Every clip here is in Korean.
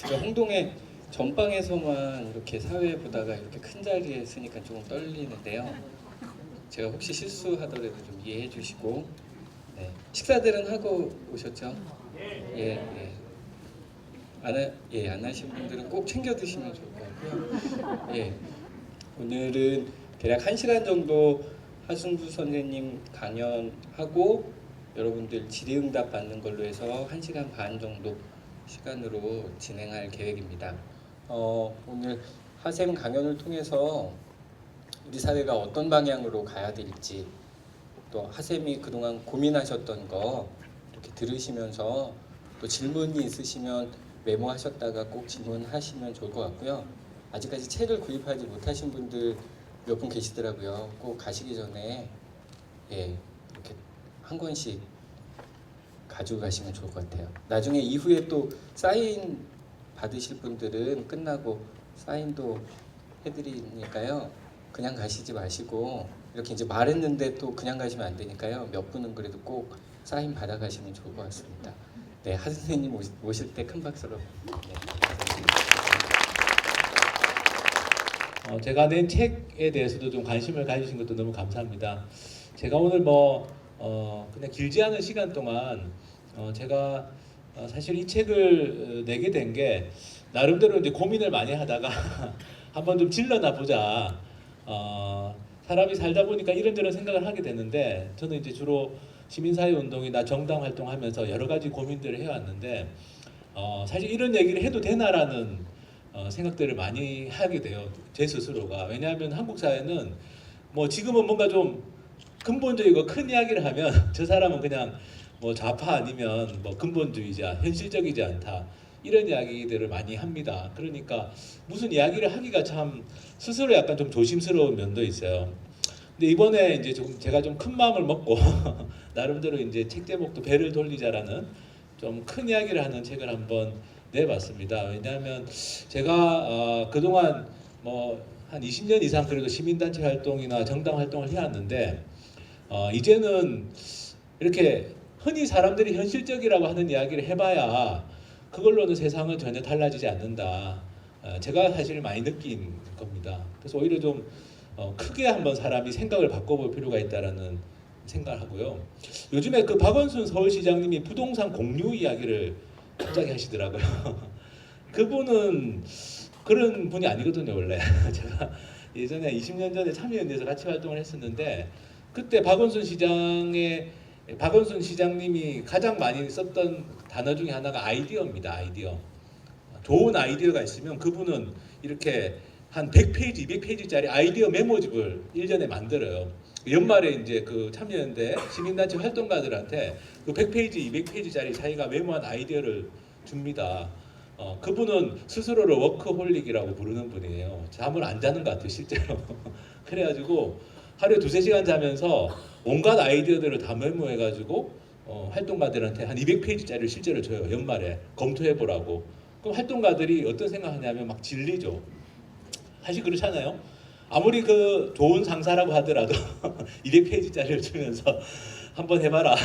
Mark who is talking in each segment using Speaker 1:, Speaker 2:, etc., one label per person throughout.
Speaker 1: 제가 홍동의 전방에서만 이렇게 사회 보다가 이렇게 큰 자리에 있으니까 조금 떨리는데요. 제가 혹시 실수하더라도 좀 이해해 주시고, 네. 식사들은 하고 오셨죠? 예, 예. 안 하신 분들은 꼭 챙겨 드시면 좋을 것 같고요. 예. 오늘은 대략 1시간 정도 하승부 선생님 강연하고 여러분들 질의응답 받는 걸로 해서 1시간 반 정도 시간으로 진행할 계획입니다. 오늘 하쌤 강연을 통해서 우리 사회가 어떤 방향으로 가야 될지, 또 하쌤이 그동안 고민하셨던 거 이렇게 들으시면서 또 질문이 있으시면 메모하셨다가 꼭 질문하시면 좋을 것 같고요. 아직까지 책을 구입하지 못하신 분들 몇 분 계시더라고요. 꼭 가시기 전에 이렇게 한 권씩 가지고 가시면 좋을 것 같아요. 나중에 이후에 또 사인 받으실 분들은 끝나고 사인도 해드리니까요. 그냥 가시지 마시고 이렇게 이제 말했는데 또 그냥 가시면 안 되니까요. 몇 분은 그래도 꼭 사인 받아 가시면 좋을 것 같습니다. 네, 하 선생님 오실 때 큰 박수로. 네,
Speaker 2: 제가 낸 책에 대해서도 좀 관심을 가지신 것도 너무 감사합니다. 제가 오늘 그냥 길지 않은 시간 동안 제가 사실 이 책을 내게 된 게 나름대로 이제 고민을 많이 하다가 한번 좀 질러나 보자. 사람이 살다 보니까 이런저런 생각을 하게 되는데 저는 이제 주로 시민사회 운동이나 정당 활동하면서 여러 가지 고민들을 해왔는데 사실 이런 얘기를 해도 되나라는 생각들을 많이 하게 돼요. 제 스스로가. 왜냐하면 한국 사회는 지금은 뭔가 좀 근본적이고 큰 이야기를 하면 저 사람은 그냥 좌파 아니면 근본주의자, 현실적이지 않다 이런 이야기들을 많이 합니다. 그러니까 무슨 이야기를 하기가 참 스스로 약간 좀 조심스러운 면도 있어요. 근데 이번에 이제 제가 좀 큰 마음을 먹고 나름대로 이제 책 제목도 배를 돌리자라는 좀 큰 이야기를 하는 책을 한번 내봤습니다. 왜냐하면 제가 그동안 한 20년 이상 그래도 시민단체 활동이나 정당 활동을 해왔는데 이제는 이렇게 흔히 사람들이 현실적이라고 하는 이야기를 해봐야 그걸로는 세상은 전혀 달라지지 않는다. 제가 사실 많이 느낀 겁니다. 그래서 오히려 좀 크게 한번 사람이 생각을 바꿔볼 필요가 있다라는 생각을 하고요. 요즘에 그 박원순 서울시장님이 부동산 공유 이야기를 갑자기 하시더라고요. 그분은 그런 분이 아니거든요, 원래. 제가 예전에 20년 전에 참여연대에서 같이 활동을 했었는데 그때 박원순 시장님이 가장 많이 썼던 단어 중에 하나가 아이디어입니다. 아이디어. 좋은 아이디어가 있으면 그분은 이렇게 한 100페이지, 200페이지짜리 아이디어 메모집을 1년에 만들어요. 연말에 이제 그 참여연대 시민단체 활동가들한테 그 100페이지, 200페이지짜리 자기가 메모한 아이디어를 줍니다. 그분은 스스로를 워크홀릭이라고 부르는 분이에요. 잠을 안 자는 것 같아요, 실제로. 그래가지고 하루에 2~3시간 자면서 온갖 아이디어들을 다 메모해가지고 활동가들한테 한 200페이지짜리를 실제로 줘요. 연말에 검토해보라고. 그럼 활동가들이 어떤 생각하냐면 막 질리죠. 사실 그렇잖아요. 아무리 그 좋은 상사라고 하더라도 200페이지짜리를 주면서 한번 해봐라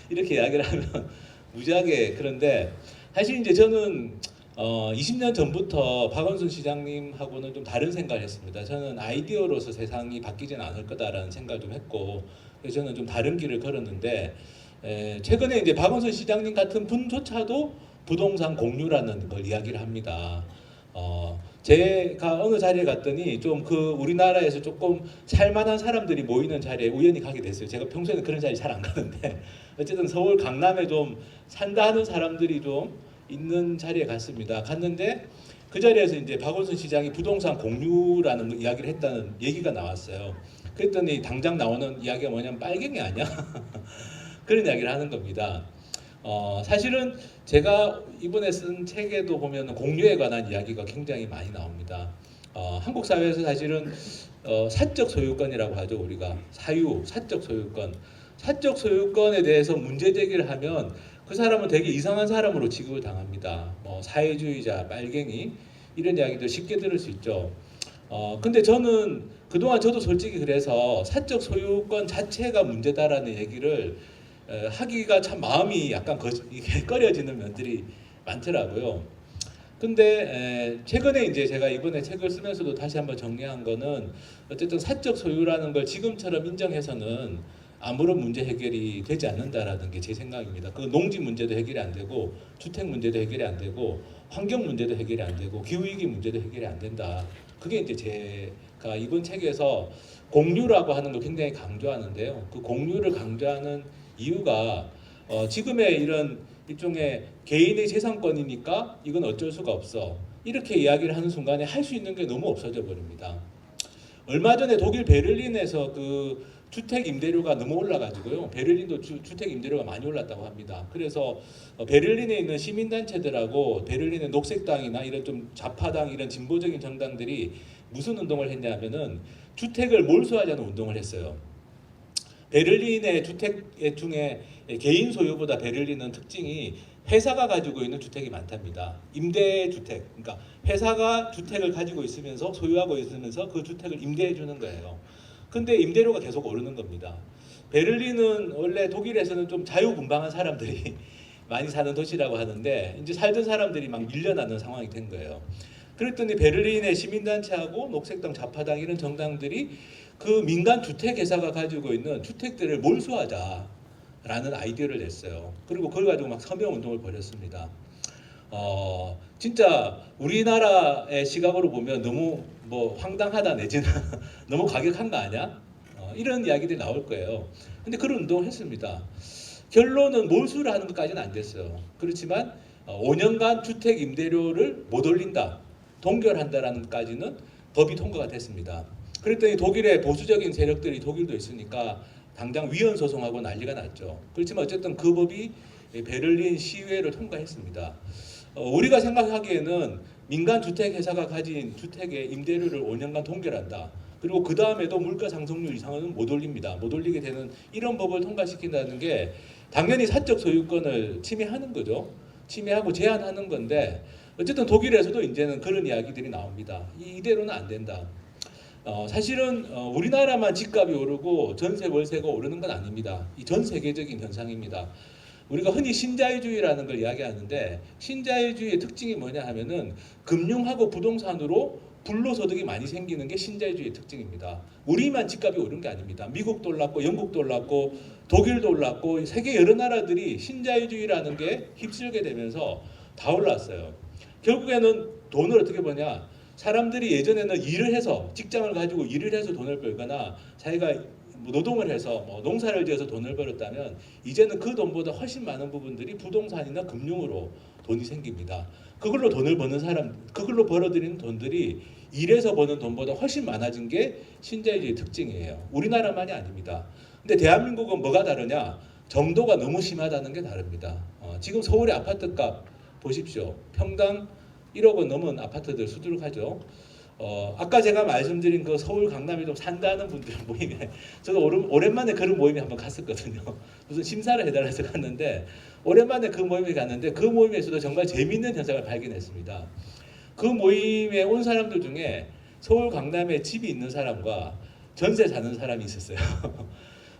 Speaker 2: 이렇게 이야기를 하면 무지하게. 그런데 사실 이제 저는 20년 전부터 박원순 시장님하고는 좀 다른 생각을 했습니다. 저는 아이디어로서 세상이 바뀌지는 않을 거다라는 생각을 좀 했고, 그래서 저는 좀 다른 길을 걸었는데 최근에 이제 박원순 시장님 같은 분조차도 부동산 공유라는 걸 이야기를 합니다. 제가 어느 자리에 갔더니 좀 우리나라에서 조금 살만한 사람들이 모이는 자리에 우연히 가게 됐어요. 제가 평소에는 그런 자리 잘 안 가는데 어쨌든 서울 강남에 좀 산다 하는 사람들이 좀 있는 자리에 갔는데 그 자리에서 이제 박원순 시장이 부동산 공유라는 이야기를 했다는 얘기가 나왔어요. 그랬더니 당장 나오는 이야기가 뭐냐면 빨갱이 아니야? 그런 이야기를 하는 겁니다. 사실은 제가 이번에 쓴 책에도 보면 공유에 관한 이야기가 굉장히 많이 나옵니다. 한국 사회에서 사실은 사적 소유권이라고 하죠. 우리가 사적 소유권. 사적 소유권에 대해서 문제 제기를 하면 그 사람은 되게 이상한 사람으로 취급을 당합니다. 사회주의자, 빨갱이 이런 이야기들 쉽게 들을 수 있죠. 근데 저는 그동안 저도 솔직히 그래서 사적 소유권 자체가 문제다라는 얘기를 하기가 참 마음이 약간 이게 꺼려지는 면들이 많더라고요. 근데 최근에 이제 제가 이번에 책을 쓰면서도 다시 한번 정리한 거는 어쨌든 사적 소유라는 걸 지금처럼 인정해서는 아무런 문제 해결이 되지 않는다라는 게 제 생각입니다. 그 농지 문제도 해결이 안 되고 주택 문제도 해결이 안 되고 환경 문제도 해결이 안 되고 기후위기 문제도 해결이 안 된다. 그게 이제 제가 이번 책에서 공유라고 하는 걸 굉장히 강조하는데요. 그 공유를 강조하는 이유가 지금의 이런 일종의 개인의 재산권이니까 이건 어쩔 수가 없어. 이렇게 이야기를 하는 순간에 할 수 있는 게 너무 없어져 버립니다. 얼마 전에 독일 베를린에서 그 주택 임대료가 너무 올라가지고요. 베를린도 주택 임대료가 많이 올랐다고 합니다. 그래서 베를린에 있는 시민단체들하고 베를린의 녹색당이나 이런 좀 좌파당 이런 진보적인 정당들이 무슨 운동을 했냐면은 주택을 몰수하자는 운동을 했어요. 베를린의 주택 중에 개인 소유보다 베를린은 특징이 회사가 가지고 있는 주택이 많답니다. 임대주택, 그러니까 회사가 주택을 가지고 있으면서 소유하고 있으면서 그 주택을 임대해 주는 거예요. 근데 임대료가 계속 오르는 겁니다. 베를린은 원래 독일에서는 좀 자유분방한 사람들이 많이 사는 도시라고 하는데 이제 살던 사람들이 막 밀려나는 상황이 된 거예요. 그랬더니 베를린의 시민단체하고 녹색당, 좌파당 이런 정당들이 그 민간 주택회사가 가지고 있는 주택들을 몰수하자라는 아이디어를 냈어요. 그리고 그걸 가지고 막 서명운동을 벌였습니다. 진짜 우리나라의 시각으로 보면 너무 뭐 황당하다 내지는 너무 과격한 거 아니야? 이런 이야기들이 나올 거예요. 근데 그런 운동을 했습니다. 결론은 몰수를 하는 것까지는 안 됐어요. 그렇지만 5년간 주택 임대료를 못 올린다, 동결한다라는 것까지는 법이 통과가 됐습니다. 그랬더니 독일의 보수적인 세력들이 독일도 있으니까 당장 위헌 소송하고 난리가 났죠. 그렇지만 어쨌든 그 법이 베를린 시의회를 통과했습니다. 우리가 생각하기에는 민간 주택 회사가 가진 주택의 임대료를 5년간 동결한다. 그리고 그 다음에도 물가 상승률 이상은 못 올립니다. 못 올리게 되는 이런 법을 통과시킨다는 게 당연히 사적 소유권을 침해하는 거죠. 침해하고 제한하는 건데 어쨌든 독일에서도 이제는 그런 이야기들이 나옵니다. 이대로는 안 된다. 사실은 우리나라만 집값이 오르고 전세 월세가 오르는 건 아닙니다. 이 전 세계적인 현상입니다. 우리가 흔히 신자유주의라는 걸 이야기하는데 신자유주의의 특징이 뭐냐 하면은 금융하고 부동산으로 불로소득이 많이 생기는 게 신자유주의의 특징입니다. 우리만 집값이 오른 게 아닙니다. 미국도 올랐고 영국도 올랐고 독일도 올랐고 세계 여러 나라들이 신자유주의라는 게 휩쓸게 되면서 다 올랐어요. 결국에는 돈을 어떻게 버냐? 사람들이 예전에는 일을 해서 직장을 가지고 일을 해서 돈을 벌거나 자기가 노동을 해서 농사를 지어서 돈을 벌었다면 이제는 그 돈보다 훨씬 많은 부분들이 부동산이나 금융으로 돈이 생깁니다. 그걸로 돈을 버는 사람, 그걸로 벌어들이는 돈들이 일해서 버는 돈보다 훨씬 많아진 게 신자유주의 특징이에요. 우리나라만이 아닙니다. 근데 대한민국은 뭐가 다르냐? 정도가 너무 심하다는 게 다릅니다. 지금 서울의 아파트값 보십시오. 평당 1억 원 넘은 아파트들 수두룩하죠. 아까 제가 말씀드린 그 서울 강남에 좀 산다는 분들 모임에 저도 오랜만에 그런 모임에 한번 갔었거든요. 무슨 심사를 해달라서 갔는데 오랜만에 그 모임에 갔는데 그 모임에서도 정말 재미있는 현상을 발견했습니다. 그 모임에 온 사람들 중에 서울 강남에 집이 있는 사람과 전세 사는 사람이 있었어요.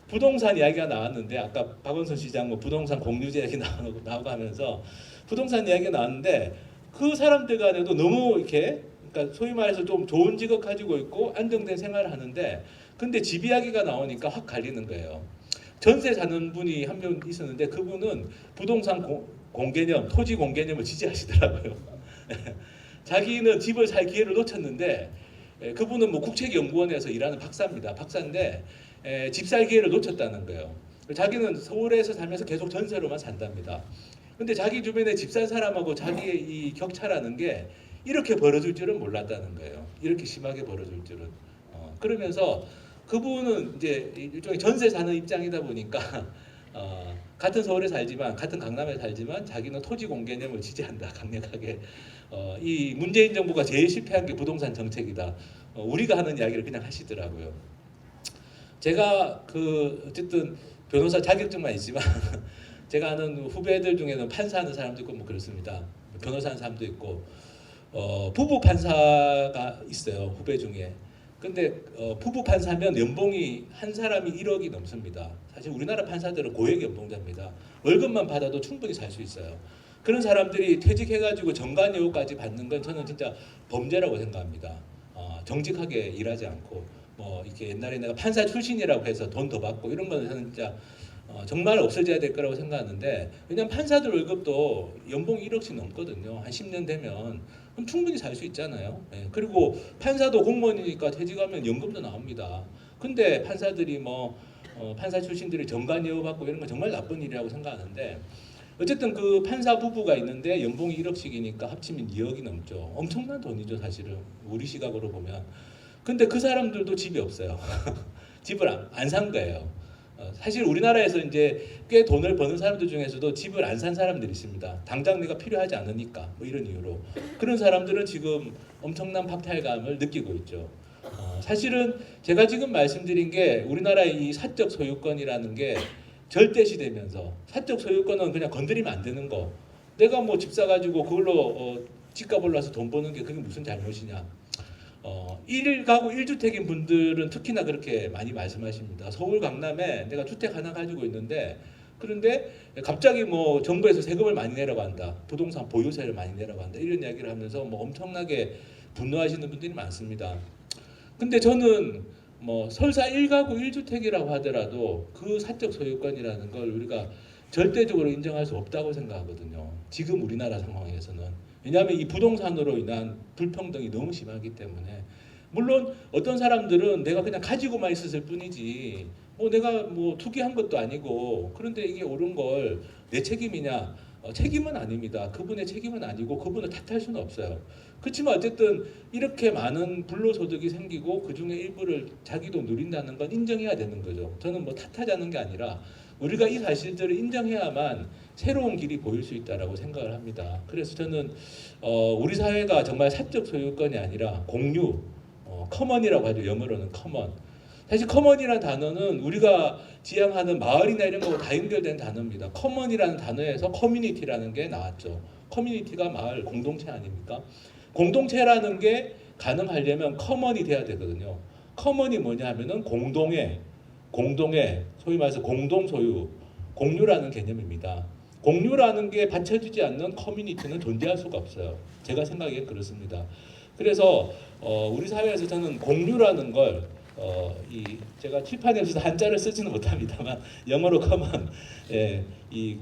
Speaker 2: 부동산 이야기가 나왔는데 아까 박원순 시장 뭐 부동산 공유제 이야기 나오고 하면서 부동산 이야기가 나왔는데 그 사람들 간에도 너무 이렇게 그러니까 소위 말해서 좀 좋은 직업 가지고 있고 안정된 생활을 하는데 근데 집 이야기가 나오니까 확 갈리는 거예요. 전세 사는 분이 한 명 있었는데 그분은 부동산 공개념, 토지 공개념을 지지하시더라고요. 자기는 집을 살 기회를 놓쳤는데 그분은 뭐 국책연구원에서 일하는 박사입니다. 박사인데 집 살 기회를 놓쳤다는 거예요. 자기는 서울에서 살면서 계속 전세로만 산답니다. 근데 자기 주변에 집 살 사람하고 자기의 이 격차라는 게 이렇게 벌어질 줄은 몰랐다는 거예요. 이렇게 심하게 벌어질 줄은. 그러면서 그분은 이제 일종의 전세 사는 입장이다 보니까 같은 서울에 살지만 같은 강남에 살지만 자기는 토지 공개념을 지지한다 강력하게. 이 문재인 정부가 제일 실패한 게 부동산 정책이다. 우리가 하는 이야기를 그냥 하시더라고요. 제가 그 어쨌든 변호사 자격증만 있지만 제가 아는 후배들 중에는 판사하는 사람도 있고 뭐 그렇습니다. 변호사하는 사람도 있고 부부 판사가 있어요 후배 중에. 근데 부부 판사면 연봉이 한 사람이 1억이 넘습니다. 사실 우리나라 판사들은 고액 연봉자입니다. 월급만 받아도 충분히 살 수 있어요. 그런 사람들이 퇴직해가지고 정관예우까지 받는 건 저는 진짜 범죄라고 생각합니다. 정직하게 일하지 않고 뭐 이렇게 옛날에 내가 판사 출신이라고 해서 돈 더 받고 이런 거는 저는 진짜 정말 없어져야 될 거라고 생각하는데, 왜냐면 판사들 월급도 연봉 1억씩 넘거든요. 한 10년 되면 그럼 충분히 살 수 있잖아요. 예. 그리고 판사도 공무원이니까 퇴직하면 연금도 나옵니다. 근데 판사들이 판사 출신들이 정관예우 받고 이런 건 정말 나쁜 일이라고 생각하는데, 어쨌든 그 판사 부부가 있는데 연봉이 1억씩이니까 합치면 2억이 넘죠. 엄청난 돈이죠, 사실은 우리 시각으로 보면. 근데 그 사람들도 집이 없어요. 집을 안 산 거예요. 사실 우리나라에서 이제 꽤 돈을 버는 사람들 중에서도 집을 안 산 사람들이 있습니다. 당장 내가 필요하지 않으니까 뭐 이런 이유로. 그런 사람들은 지금 엄청난 박탈감을 느끼고 있죠. 사실은 제가 지금 말씀드린 게 우리나라의 이 사적 소유권이라는 게 절대시되면서, 사적 소유권은 그냥 건드리면 안 되는 거. 내가 뭐 집 사가지고 그걸로 집값 올라서 돈 버는 게 그게 무슨 잘못이냐. 1가구 1주택인 분들은 특히나 그렇게 많이 말씀하십니다. 서울 강남에 내가 주택 하나 가지고 있는데, 그런데 갑자기 뭐 정부에서 세금을 많이 내라고 한다, 부동산 보유세를 많이 내라고 한다, 이런 이야기를 하면서 뭐 엄청나게 분노하시는 분들이 많습니다. 근데 저는 뭐 설사 1가구 1주택이라고 하더라도 그 사적 소유권이라는 걸 우리가 절대적으로 인정할 수 없다고 생각하거든요. 지금 우리나라 상황에서는. 왜냐하면 이 부동산으로 인한 불평등이 너무 심하기 때문에. 물론 어떤 사람들은 내가 그냥 가지고만 있었을 뿐이지 내가 뭐 투기한 것도 아니고, 그런데 이게 옳은 걸 내 책임이냐? 책임은 아닙니다. 그분의 책임은 아니고 그분을 탓할 수는 없어요. 그렇지만 어쨌든 이렇게 많은 불로소득이 생기고 그중에 일부를 자기도 누린다는 건 인정해야 되는 거죠. 저는 뭐 탓하자는 게 아니라 우리가 이 사실들을 인정해야만 새로운 길이 보일 수 있다라고 생각을 합니다. 그래서 저는 우리 사회가 정말 사적 소유권이 아니라 공유, 커먼이라고 하죠. 영어로는 커먼. 사실 커먼이라는 단어는 우리가 지향하는 마을이나 이런 거하고 다 연결된 단어입니다. 커먼이라는 단어에서 커뮤니티라는 게 나왔죠. 커뮤니티가 마을, 공동체 아닙니까? 공동체라는 게 가능하려면 커먼이 돼야 되거든요. 커먼이 뭐냐 하면은 공동의 소위 말해서 공동 소유, 공유라는 개념입니다. 공유라는 게 받쳐주지 않는 커뮤니티는 존재할 수가 없어요. 제가 생각에 그렇습니다. 그래서 우리 사회에서 저는 공유라는 걸 제가 칠판에서 한자를 쓰지는 못합니다만 영어로 커먼, 이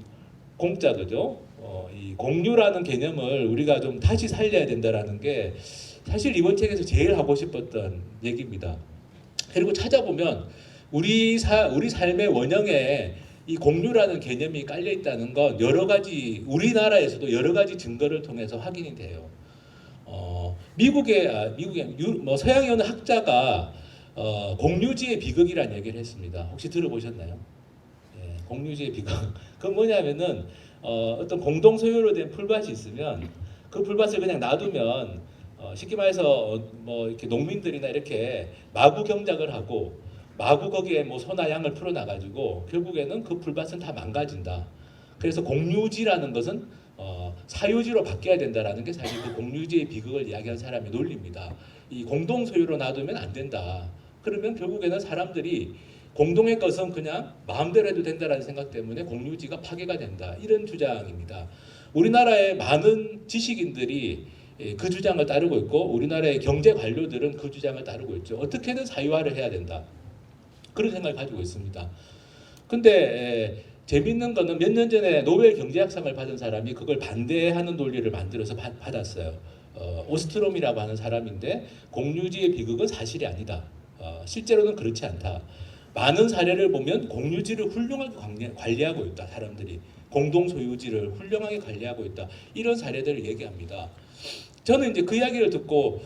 Speaker 2: 공짜 그죠? 이 공유라는 개념을 우리가 좀 다시 살려야 된다라는 게 사실 이번 책에서 제일 하고 싶었던 얘기입니다. 그리고 찾아보면 우리 삶의 원형에 이 공유라는 개념이 깔려 있다는 건 여러 가지, 우리나라에서도 여러 가지 증거를 통해서 확인이 돼요. 미국의 서양의 어느 학자가 공유지의 비극이라는 얘기를 했습니다. 혹시 들어보셨나요? 예, 공유지의 비극. 그건 뭐냐면은 어떤 공동 소유로 된 풀밭이 있으면 그 풀밭을 그냥 놔두면 쉽게 말해서 뭐 이렇게 농민들이나 이렇게 마구 경작을 하고 마구 거기에 뭐 소나 양을 풀어놔가지고 결국에는 그 풀밭은 다 망가진다. 그래서 공유지라는 것은 사유지로 바뀌어야 된다라는 게 사실 그 공유지의 비극을 이야기한 사람의 논리입니다. 이 공동 소유로 놔두면 안 된다. 그러면 결국에는 사람들이 공동의 것은 그냥 마음대로 해도 된다라는 생각 때문에 공유지가 파괴가 된다. 이런 주장입니다. 우리나라의 많은 지식인들이 그 주장을 따르고 있고 우리나라의 경제 관료들은 그 주장을 따르고 있죠. 어떻게든 사유화를 해야 된다. 그런 생각을 가지고 있습니다. 근데 재밌는 거는 몇 년 전에 노벨 경제학상을 받은 사람이 그걸 반대하는 논리를 만들어서 받았어요. 오스트롬이라고 하는 사람인데 공유지의 비극은 사실이 아니다. 실제로는 그렇지 않다. 많은 사례를 보면 공유지를 훌륭하게 관리하고 있다. 사람들이 공동소유지를 훌륭하게 관리하고 있다. 이런 사례들을 얘기합니다. 저는 이제 그 이야기를 듣고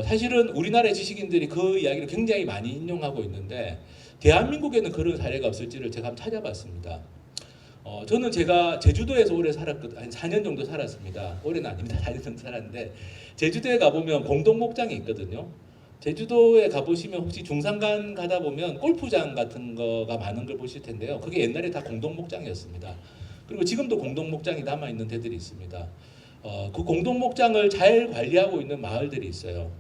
Speaker 2: 사실은 우리나라의 지식인들이 그 이야기를 굉장히 많이 인용하고 있는데 대한민국에는 그런 사례가 없을지를 제가 한번 찾아봤습니다. 저는 제가 제주도에서 오래 살았거든요. 한 4년 정도 살았습니다. 올해는 아닙니다. 4년 정도 살았는데 제주도에 가보면 공동목장이 있거든요. 제주도에 가보시면 혹시 중산간 가다 보면 골프장 같은 거가 많은 걸 보실 텐데요. 그게 옛날에 다 공동목장이었습니다. 그리고 지금도 공동목장이 남아있는 데들이 있습니다. 그 공동목장을 잘 관리하고 있는 마을들이 있어요.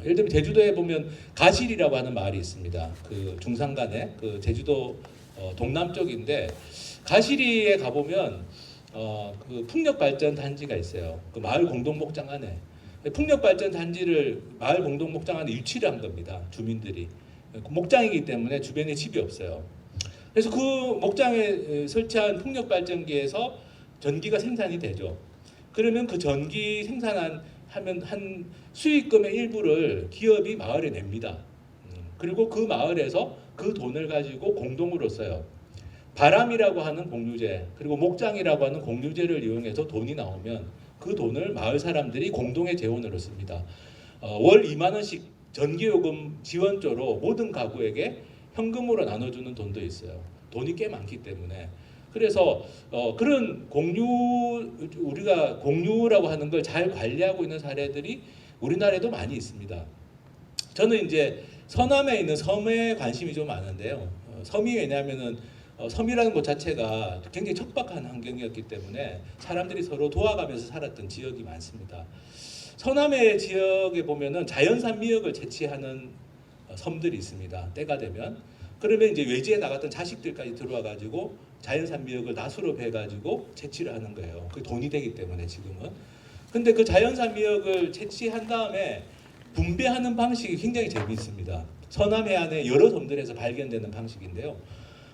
Speaker 2: 예를 들면 제주도에 보면 가실이라고 하는 마을이 있습니다. 그 중산간에 그 제주도 동남쪽인데 가시리에 가보면 그 풍력 발전 단지가 있어요. 그 마을 공동 목장 안에 풍력 발전 단지를 마을 공동 목장 안에 유치를 한 겁니다. 주민들이 그 목장이기 때문에 주변에 집이 없어요. 그래서 그 목장에 설치한 풍력 발전기에서 전기가 생산이 되죠. 그러면 그 전기 생산한 하면 한 수익금의 일부를 기업이 마을에 냅니다. 그리고 그 마을에서 그 돈을 가지고 공동으로 써요. 바람이라고 하는 공유제 그리고 목장이라고 하는 공유제를 이용해서 돈이 나오면 그 돈을 마을 사람들이 공동의 재원으로 씁니다. 월 2만 원씩 전기요금 지원조로 모든 가구에게 현금으로 나눠주는 돈도 있어요. 돈이 꽤 많기 때문에. 그래서 그런 우리가 공유라고 하는 걸 잘 관리하고 있는 사례들이 우리나라에도 많이 있습니다. 저는 이제 서남에 있는 섬에 관심이 좀 많은데요. 섬이 왜냐하면은 섬이라는 곳 자체가 굉장히 척박한 환경이었기 때문에 사람들이 서로 도와가면서 살았던 지역이 많습니다. 서남의 지역에 보면은 자연산 미역을 채취하는 섬들이 있습니다. 때가 되면 그러면 이제 외지에 나갔던 자식들까지 들어와 가지고 자연산 미역을 낫으로 배 가지고 채취를 하는 거예요. 그게 돈이 되기 때문에 지금은. 근데 그 자연산 미역을 채취한 다음에 분배하는 방식이 굉장히 재미있습니다. 서남 해안의 여러 섬들에서 발견되는 방식인데요.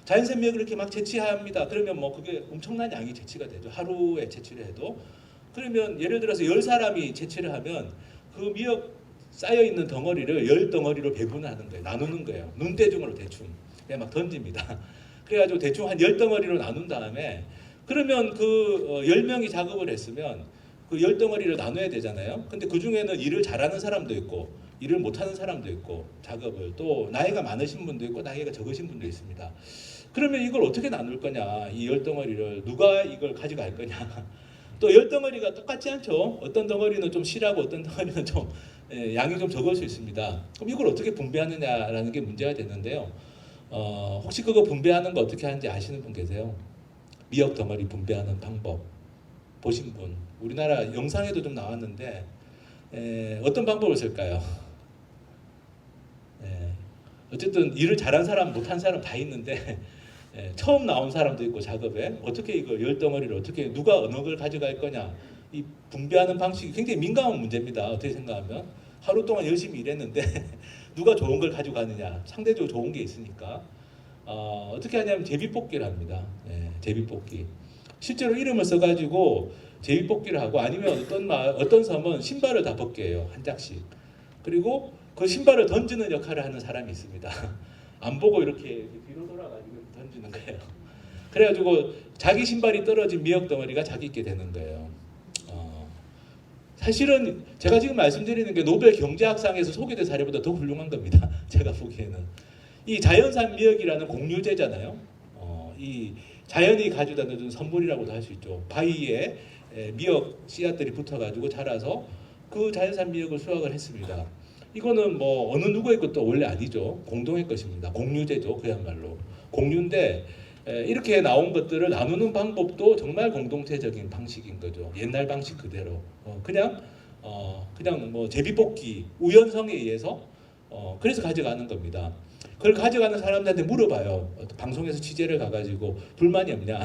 Speaker 2: 자연산 미역을 이렇게 막 채취합니다. 그러면 뭐 그게 엄청난 양이 채취가 되죠. 하루에 채취를 해도. 그러면 예를 들어서 10사람이 채취를 하면 그 미역 쌓여 있는 덩어리를 10덩어리로 배분하는 거예요. 나누는 거예요. 눈대중으로 대충 그냥 막 던집니다. 그래가지고 대충 한 10덩어리로 나눈 다음에 그러면 그 10명이 작업을 했으면 그 10덩어리를 나눠야 되잖아요. 근데 그 중에는 일을 잘하는 사람도 있고 일을 못하는 사람도 있고 작업을 또 나이가 많으신 분도 있고 나이가 적으신 분도 있습니다. 그러면 이걸 어떻게 나눌 거냐, 이 10덩어리를 누가 이걸 가져갈 거냐. 또 10덩어리가 똑같지 않죠. 어떤 덩어리는 좀 실하고 어떤 덩어리는 좀 양이 좀 적을 수 있습니다. 그럼 이걸 어떻게 분배하느냐라는 게 문제가 되는데요. 혹시 그거 분배하는 거 어떻게 하는지 아시는 분 계세요? 미역 덩어리 분배하는 방법 보신 분? 우리나라 영상에도 좀 나왔는데 어떤 방법을 쓸까요? 어쨌든 일을 잘한 사람 못한 사람 다 있는데 처음 나온 사람도 있고 작업에 어떻게 이거 10덩어리를 어떻게 누가 어느 걸 가져갈 거냐, 이 분배하는 방식이 굉장히 민감한 문제입니다. 어떻게 생각하면 하루 동안 열심히 일했는데 누가 좋은 걸 가져가느냐, 상대적으로 좋은 게 있으니까 어떻게 하냐면 제비뽑기를 합니다. 제비뽑기. 실제로 이름을 써가지고 제비뽑기를 하고 아니면 어떤 섬은 신발을 다 벗게 해요. 한 짝씩. 그리고 그 신발을 던지는 역할을 하는 사람이 있습니다. 안 보고 이렇게 뒤로 돌아가지고 던지는 거예요. 그래가지고 자기 신발이 떨어진 미역 덩어리가 자기께 되는 거예요. 사실은 제가 지금 말씀드리는 게 노벨 경제학상에서 소개된 사례보다 더 훌륭한 겁니다. 제가 보기에는. 이 자연산 미역이라는 공유제잖아요. 이 자연이 가져다 준 선물이라고도 할 수 있죠. 바위에 미역 씨앗들이 붙어가지고 자라서 그 자연산 미역을 수확을 했습니다. 이거는 뭐 어느 누구의 것도 원래 아니죠. 공동의 것입니다. 공유제죠. 그야말로 공유인데 이렇게 나온 것들을 나누는 방법도 정말 공동체적인 방식인 거죠. 옛날 방식 그대로 그냥 뭐 제비뽑기 우연성에 의해서 그래서 가져가는 겁니다. 그걸 가져가는 사람들한테 물어봐요. 방송에서 취재를 가가지고 불만이 없냐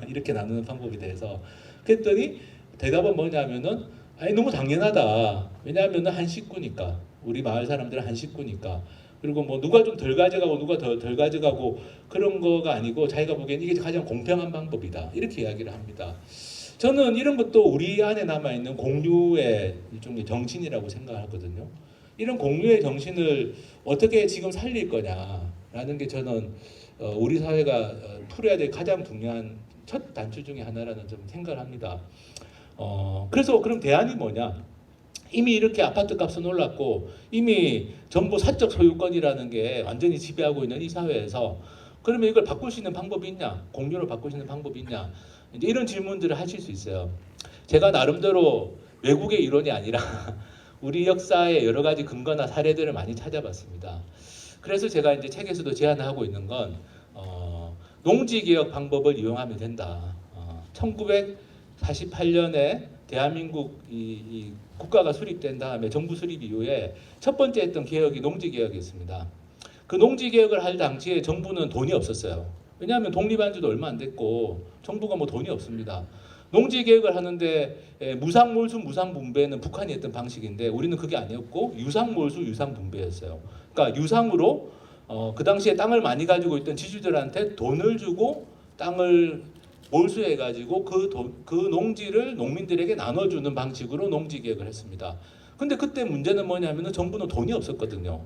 Speaker 2: 이렇게 나누는 방법에 대해서. 그랬더니 대답은 뭐냐면은 아니 너무 당연하다. 왜냐하면은 한 식구니까. 우리 마을 사람들은 한 식구니까. 그리고 뭐 누가 좀 덜 가져가고 누가 덜 가져가고 그런 거가 아니고 자기가 보기엔 이게 가장 공평한 방법이다. 이렇게 이야기를 합니다. 저는 이런 것도 우리 안에 남아있는 공유의 일종의 정신이라고 생각하거든요. 이런 공유의 정신을 어떻게 지금 살릴 거냐라는 게 저는 우리 사회가 풀어야 될 가장 중요한 첫 단추 중에 하나라는 좀 생각을 합니다. 그래서 그럼 대안이 뭐냐? 이미 이렇게 아파트 값은 올랐고 이미 전부 사적 소유권이라는 게 완전히 지배하고 있는 이 사회에서 그러면 이걸 바꿀 수 있는 방법이 있냐? 공유를 바꿀 수 있는 방법이 있냐? 이제 이런 질문들을 하실 수 있어요. 제가 나름대로 외국의 이론이 아니라 우리 역사의 여러 가지 근거나 사례들을 많이 찾아봤습니다. 그래서 제가 이제 책에서도 제안하고 있는 건 농지개혁 방법을 이용하면 된다. 1948년에 대한민국 이 국가가 수립된 다음에 정부 수립 이후에 첫 번째 했던 개혁이 농지개혁이었습니다. 그 농지개혁을 할 당시에 정부는 돈이 없었어요. 왜냐하면 독립한 지도 얼마 안 됐고 정부가 뭐 돈이 없습니다. 농지 개혁을 하는데 무상몰수 무상분배는 북한이 했던 방식인데 우리는 그게 아니었고 유상몰수 유상분배였어요. 그러니까 유상으로 그 당시에 땅을 많이 가지고 있던 지주들한테 돈을 주고 땅을 몰수해가지고 그 농지를 농민들에게 나눠주는 방식으로 농지 개혁을 했습니다. 근데 그때 문제는 뭐냐면은 정부는 돈이 없었거든요.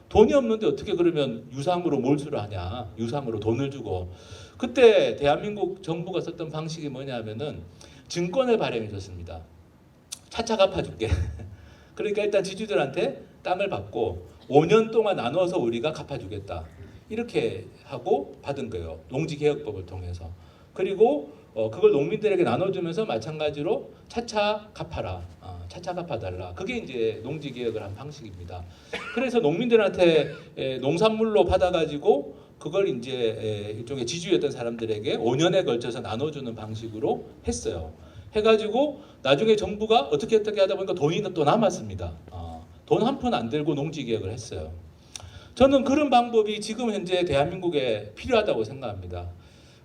Speaker 2: 돈이 없는데 어떻게 그러면 유상으로 몰수를 하냐? 유상으로 돈을 주고. 그때 대한민국 정부가 썼던 방식이 뭐냐면은 증권을 발행해 줬습니다. 차차 갚아줄게. 그러니까 일단 지주들한테 땅을 받고 5년 동안 나눠서 우리가 갚아주겠다. 이렇게 하고 받은 거예요. 농지개혁법을 통해서. 그리고 그걸 농민들에게 나눠주면서 마찬가지로 차차 갚아라. 차차 갚아달라. 그게 이제 농지개혁을 한 방식입니다. 그래서 농민들한테 농산물로 받아가지고 그걸 이제 일종의 지주였던 사람들에게 5년에 걸쳐서 나눠주는 방식으로 했어요. 해가지고 나중에 정부가 어떻게 하다 보니까 돈이 또 남았습니다. 돈 한 푼 안 들고 농지개혁을 했어요. 저는 그런 방법이 지금 현재 대한민국에 필요하다고 생각합니다.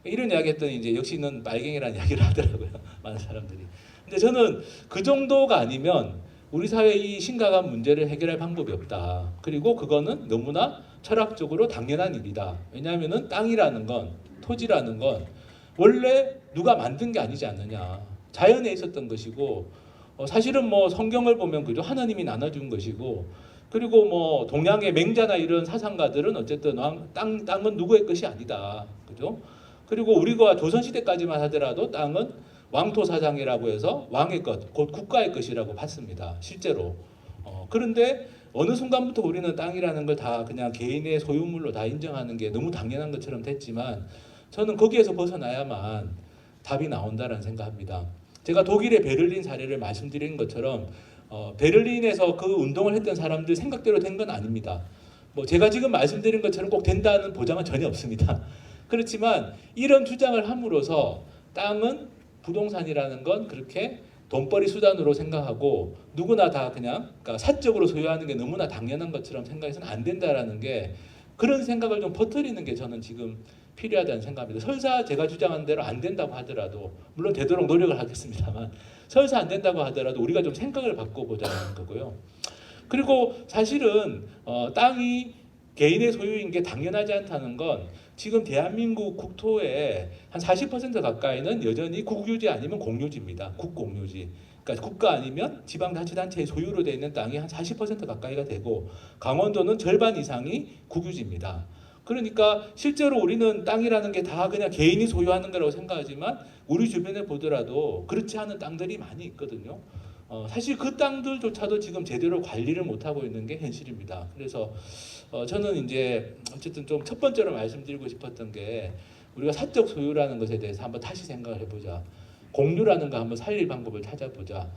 Speaker 2: 이런 이야기 했더니 이제 역시는 말갱이라는 이야기를 하더라고요. 많은 사람들이. 근데 저는 그 정도가 아니면 우리 사회의 이 심각한 문제를 해결할 방법이 없다. 그리고 그거는 너무나 철학적으로 당연한 일이다. 왜냐하면은 땅이라는 건, 토지라는 건 원래 누가 만든 게 아니지 않느냐. 자연에 있었던 것이고 사실은 뭐 성경을 보면 그죠, 하나님이 나눠준 것이고, 그리고 뭐 동양의 맹자나 이런 사상가들은 어쨌든 땅은 누구의 것이 아니다. 그죠? 그리고 우리가 조선시대까지만 하더라도 땅은 왕토사장이라고 해서 왕의 것, 곧 국가의 것이라고 봤습니다. 실제로. 그런데 어느 순간부터 우리는 땅이라는 걸 다 그냥 개인의 소유물로 다 인정하는 게 너무 당연한 것처럼 됐지만 저는 거기에서 벗어나야만 답이 나온다는 생각합니다. 제가 독일의 베를린 사례를 말씀드린 것처럼 베를린에서 그 운동을 했던 사람들 생각대로 된 건 아닙니다. 뭐 제가 지금 말씀드린 것처럼 꼭 된다는 보장은 전혀 없습니다. 그렇지만 이런 주장을 함으로써 땅은 부동산이라는 건 그렇게 돈벌이 수단으로 생각하고 누구나 다 그냥 그러니까 사적으로 소유하는 게 너무나 당연한 것처럼 생각해서는 안 된다라는 게, 그런 생각을 좀 퍼뜨리는 게 저는 지금 필요하다는 생각합니다. 설사 제가 주장한 대로 안 된다고 하더라도, 물론 되도록 노력을 하겠습니다만, 설사 안 된다고 하더라도 우리가 좀 생각을 바꿔보자는 거고요. 그리고 사실은 땅이 개인의 소유인 게 당연하지 않다는 건 지금 대한민국 국토의 한 40% 가까이는 여전히 국유지 아니면 공유지입니다. 국공유지. 그러니까 국가 아니면 지방자치단체의 소유로 되어 있는 땅이 한 40% 가까이가 되고, 강원도는 절반 이상이 국유지입니다. 그러니까 실제로 우리는 땅이라는 게 다 그냥 개인이 소유하는 거라고 생각하지만 우리 주변에 보더라도 그렇지 않은 땅들이 많이 있거든요. 사실 그 땅들조차도 지금 제대로 관리를 못하고 있는 게 현실입니다. 그래서 저는 이제 어쨌든 좀 첫 번째로 말씀드리고 싶었던 게, 우리가 사적 소유라는 것에 대해서 한번 다시 생각을 해보자. 공유라는 거 한번 살릴 방법을 찾아보자.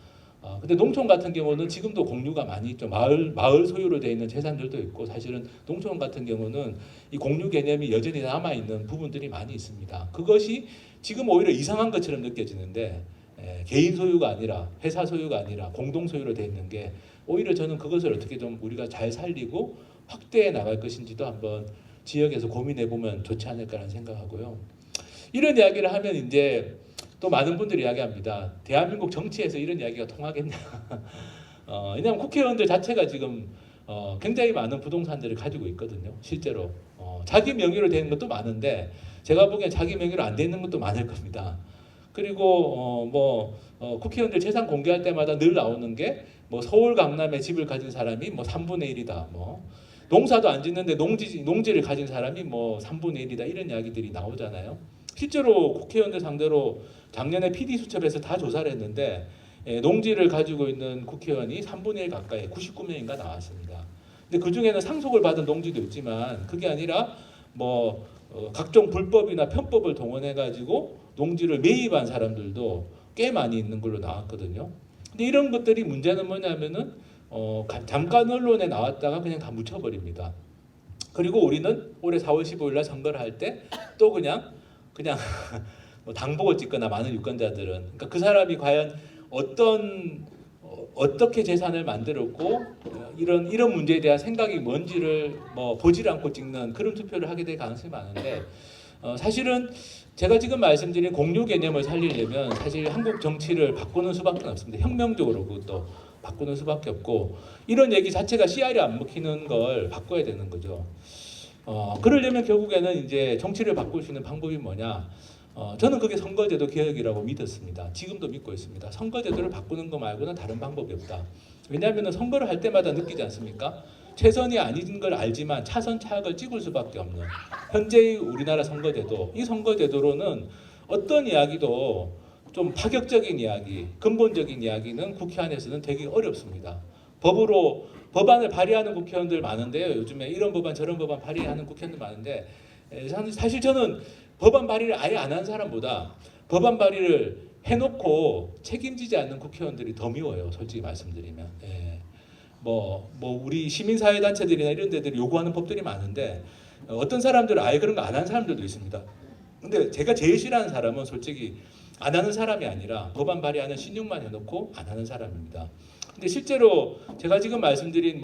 Speaker 2: 근데 농촌 같은 경우는 지금도 공유가 많이 있죠. 마을 소유로 되어 있는 재산들도 있고, 사실은 농촌 같은 경우는 이 공유 개념이 여전히 남아 있는 부분들이 많이 있습니다. 그것이 지금 오히려 이상한 것처럼 느껴지는데, 개인 소유가 아니라 회사 소유가 아니라 공동 소유로 되어 있는 게, 오히려 저는 그것을 어떻게 좀 우리가 잘 살리고 확대해 나갈 것인지도 한번 지역에서 고민해 보면 좋지 않을까라는 생각하고요. 이런 이야기를 하면 이제 또 많은 분들이 이야기합니다. 대한민국 정치에서 이런 이야기가 통하겠냐. 왜냐하면 국회의원들 자체가 지금 굉장히 많은 부동산들을 가지고 있거든요. 실제로 자기 명의로 되는 것도 많은데, 제가 보기엔 자기 명의로 안 되는 것도 많을 겁니다. 그리고 국회의원들 재산 공개할 때마다 늘 나오는 게 뭐 서울 강남에 집을 가진 사람이 뭐 3분의 1이다. 뭐 농사도 안 짓는데 농지를 가진 사람이 뭐 3분의 1이다. 이런 이야기들이 나오잖아요. 실제로 국회의원들 상대로 작년에 PD수첩에서 다 조사를 했는데 농지를 가지고 있는 국회의원이 3분의 1 가까이 99명인가 나왔습니다. 근데 그 중에는 상속을 받은 농지도 있지만 그게 아니라 각종 불법이나 편법을 동원해 가지고 농지를 매입한 사람들도 꽤 많이 있는 걸로 나왔거든요. 근데 이런 것들이 문제는 뭐냐면은 잠깐 언론에 나왔다가 그냥 다 묻혀버립니다. 그리고 우리는 올해 4월 15일 날 선거를 할 때 또 그냥 당보고 찍거나 많은 유권자들은, 그러니까 그 사람이 과연 어떻게 재산을 만들었고 이런 문제에 대한 생각이 뭔지를 보질 않고 찍는 그런 투표를 하게 될 가능성이 많은데, 사실은 제가 지금 말씀드린 공유 개념을 살리려면 사실 한국 정치를 바꾸는 수밖에 없습니다. 혁명적으로 그것도 바꾸는 수밖에 없고 이런 얘기 자체가 CR이 안 먹히는 걸 바꿔야 되는 거죠. 그러려면 결국에는 이제 정치를 바꿀 수 있는 방법이 뭐냐? 저는 그게 선거제도 개혁이라고 믿었습니다. 지금도 믿고 있습니다. 선거제도를 바꾸는 거 말고는 다른 방법이 없다. 왜냐하면 선거를 할 때마다 느끼지 않습니까? 최선이 아닌 걸 알지만 차선 차악을 찍을 수밖에 없는 현재의 우리나라 선거제도. 이 선거제도로는 어떤 이야기도 좀 파격적인 이야기, 근본적인 이야기는 국회 안에서는 되게 어렵습니다. 법으로 법안을 발의하는 국회의원들 많은데요. 요즘에 이런 법안 저런 법안 발의하는 국회의원들 많은데 사실 저는 법안 발의를 아예 안 한 사람보다 법안 발의를 해놓고 책임지지 않는 국회의원들이 더 미워요. 솔직히 말씀드리면. 예. 뭐 우리 시민사회단체들이나 이런 데들이 요구하는 법들이 많은데 어떤 사람들은 아예 그런 거 안 한 사람들도 있습니다. 근데 제가 제일 싫어하는 사람은 솔직히 안 하는 사람이 아니라 법안 발의하는 신용만 해놓고 안 하는 사람입니다. 근데 실제로 제가 지금 말씀드린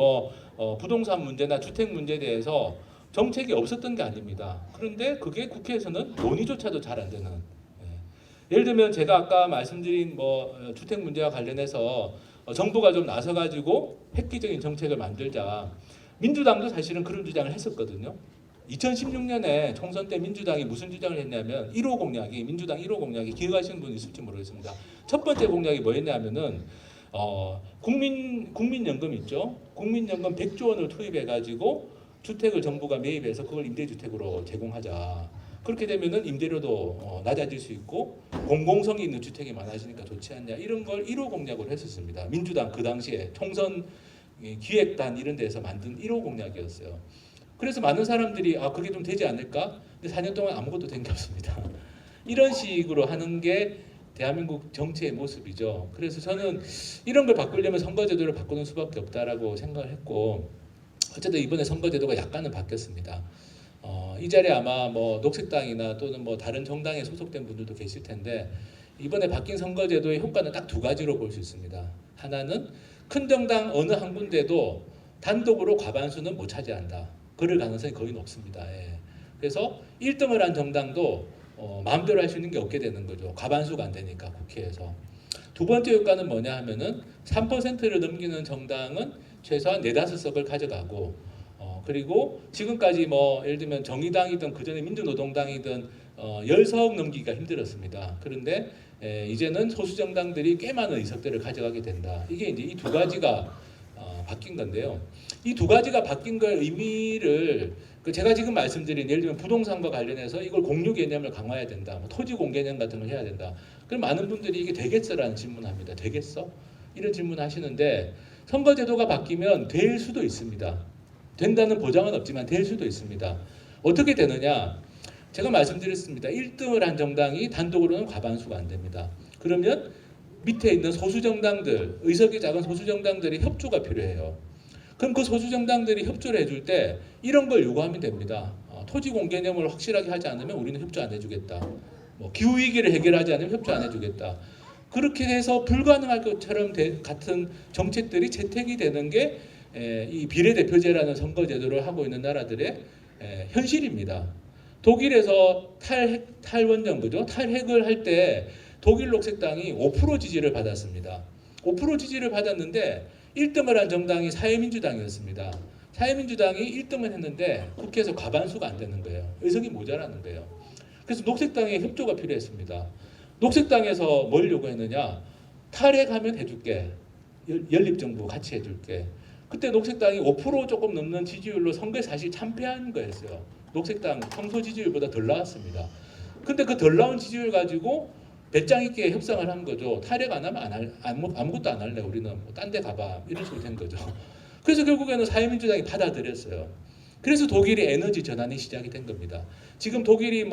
Speaker 2: 부동산 문제나 주택 문제에 대해서 정책이 없었던 게 아닙니다. 그런데 그게 국회에서는 논의조차도 잘 안 되는. 예를 들면 제가 아까 말씀드린 주택 문제와 관련해서 정부가 좀 나서가지고 획기적인 정책을 만들자. 민주당도 사실은 그런 주장을 했었거든요. 2016년에 총선 때 민주당이 무슨 주장을 했냐면 1호 공약이 민주당 1호 공약이 기억하시는 분 있을지 모르겠습니다. 첫 번째 공약이 뭐였냐면은 국민연금 있죠. 국민연금 100조 원을 투입해가지고 주택을 정부가 매입해서 그걸 임대주택으로 제공하자. 그렇게 되면은 임대료도 낮아질 수 있고 공공성이 있는 주택이 많아지니까 좋지 않냐 이런 걸 1호 공약으로 했었습니다. 민주당 그 당시에 총선 기획단 이런 데서 만든 1호 공약이었어요. 그래서 많은 사람들이 그게 좀 되지 않을까? 근데 4년 동안 아무것도 된 게 없습니다. 이런 식으로 하는 게 대한민국 정치의 모습이죠. 그래서 저는 이런 걸 바꾸려면 선거제도를 바꾸는 수밖에 없다라고 생각을 했고 어쨌든 이번에 선거제도가 약간은 바뀌었습니다. 이 자리에 아마 녹색당이나 또는 다른 정당에 소속된 분들도 계실 텐데 이번에 바뀐 선거제도의 효과는 딱 두 가지로 볼 수 있습니다. 하나는 큰 정당 어느 한 군데도 단독으로 과반수는 못 차지한다. 그럴 가능성이 거의 높습니다. 예. 그래서 1등을 한 정당도 마음대로 할 수 있는 게 없게 되는 거죠. 과반수가 안 되니까 국회에서. 두 번째 효과는 뭐냐 하면은 3%를 넘기는 정당은 최소한 4-5석을 가져가고 그리고 지금까지 예를 들면 정의당이든 그전에 민주노동당이든 10석 넘기기가 힘들었습니다. 그런데 이제는 소수 정당들이 꽤 많은 의석들을 가져가게 된다. 이게 이제 이 두 가지가 바뀐 건데요. 이 두 가지가 바뀐 걸 의미를 제가 지금 말씀드린 예를 들면 부동산과 관련해서 이걸 공유 개념을 강화해야 된다. 토지 공개념 같은 걸 해야 된다. 그럼 많은 분들이 이게 되겠어라는 질문합니다. 되겠어? 이런 질문 하시는데 선거제도가 바뀌면 될 수도 있습니다. 된다는 보장은 없지만 될 수도 있습니다. 어떻게 되느냐? 제가 말씀드렸습니다. 1등을 한 정당이 단독으로는 과반수가 안 됩니다. 그러면 밑에 있는 소수 정당들, 의석이 작은 소수 정당들이 협조가 필요해요. 그럼 그 소수 정당들이 협조를 해줄 때 이런 걸 요구하면 됩니다. 토지 공개념을 확실하게 하지 않으면 우리는 협조 안 해주겠다. 기후 위기를 해결하지 않으면 협조 안 해주겠다. 그렇게 해서 불가능할 것처럼 같은 정책들이 채택이 되는 게 이 비례대표제라는 선거제도를 하고 있는 나라들의 현실입니다. 독일에서 탈원정부죠. 탈핵을 할 때 독일 녹색당이 5% 지지를 받았습니다. 5% 지지를 받았는데 1등을 한 정당이 사회민주당이었습니다. 사회민주당이 1등을 했는데 국회에서 과반수가 안 되는 거예요. 의석이 모자라는 거예요. 그래서 녹색당의 협조가 필요했습니다. 녹색당에서 뭘 요구했느냐? 탈핵하면 해줄게. 연립정부 같이 해줄게. 그때 녹색당이 5% 조금 넘는 지지율로 선거에 사실 참패한 거였어요. 녹색당 평소 지지율보다 덜 나왔습니다. 근데 그 덜 나온 지지율 가지고 배짱 있게 협상을 한 거죠. 탈핵 안 하면 아무것도 안 할래. 우리는 딴 데 가봐. 이런 식으로 된 거죠. 그래서 결국에는 사회민주당이 받아들였어요. 그래서 독일이 에너지 전환이 시작이 된 겁니다. 지금 독일이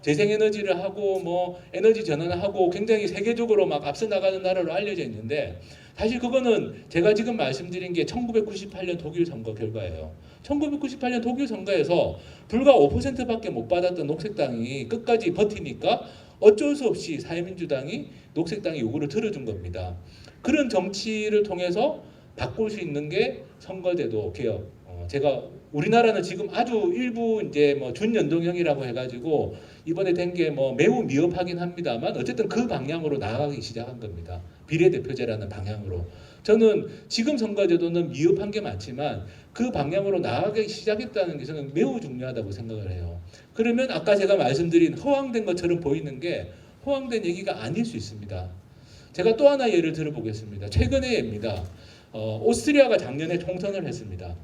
Speaker 2: 재생에너지를 하고 에너지 전환을 하고 굉장히 세계적으로 막 앞서 나가는 나라로 알려져 있는데 사실 그거는 제가 지금 말씀드린 게 1998년 독일 선거 결과예요. 1998년 독일 선거에서 불과 5%밖에 못 받았던 녹색당이 끝까지 버티니까 어쩔 수 없이 사회민주당이 녹색당의 요구를 들어준 겁니다. 그런 정치를 통해서 바꿀 수 있는 게 선거제도 개혁, 제가 우리나라는 지금 아주 일부 이제 뭐 준연동형이라고 해가지고 이번에 된 게 뭐 매우 미흡하긴 합니다만 어쨌든 그 방향으로 나아가기 시작한 겁니다. 비례대표제라는 방향으로. 저는 지금 선거제도는 미흡한 게 많지만 그 방향으로 나아가기 시작했다는 게 저는 매우 중요하다고 생각을 해요. 그러면 아까 제가 말씀드린 허황된 것처럼 보이는 게 허황된 얘기가 아닐 수 있습니다. 제가 또 하나 예를 들어보겠습니다. 최근의 예입니다. 오스트리아가 작년에 총선을 했습니다.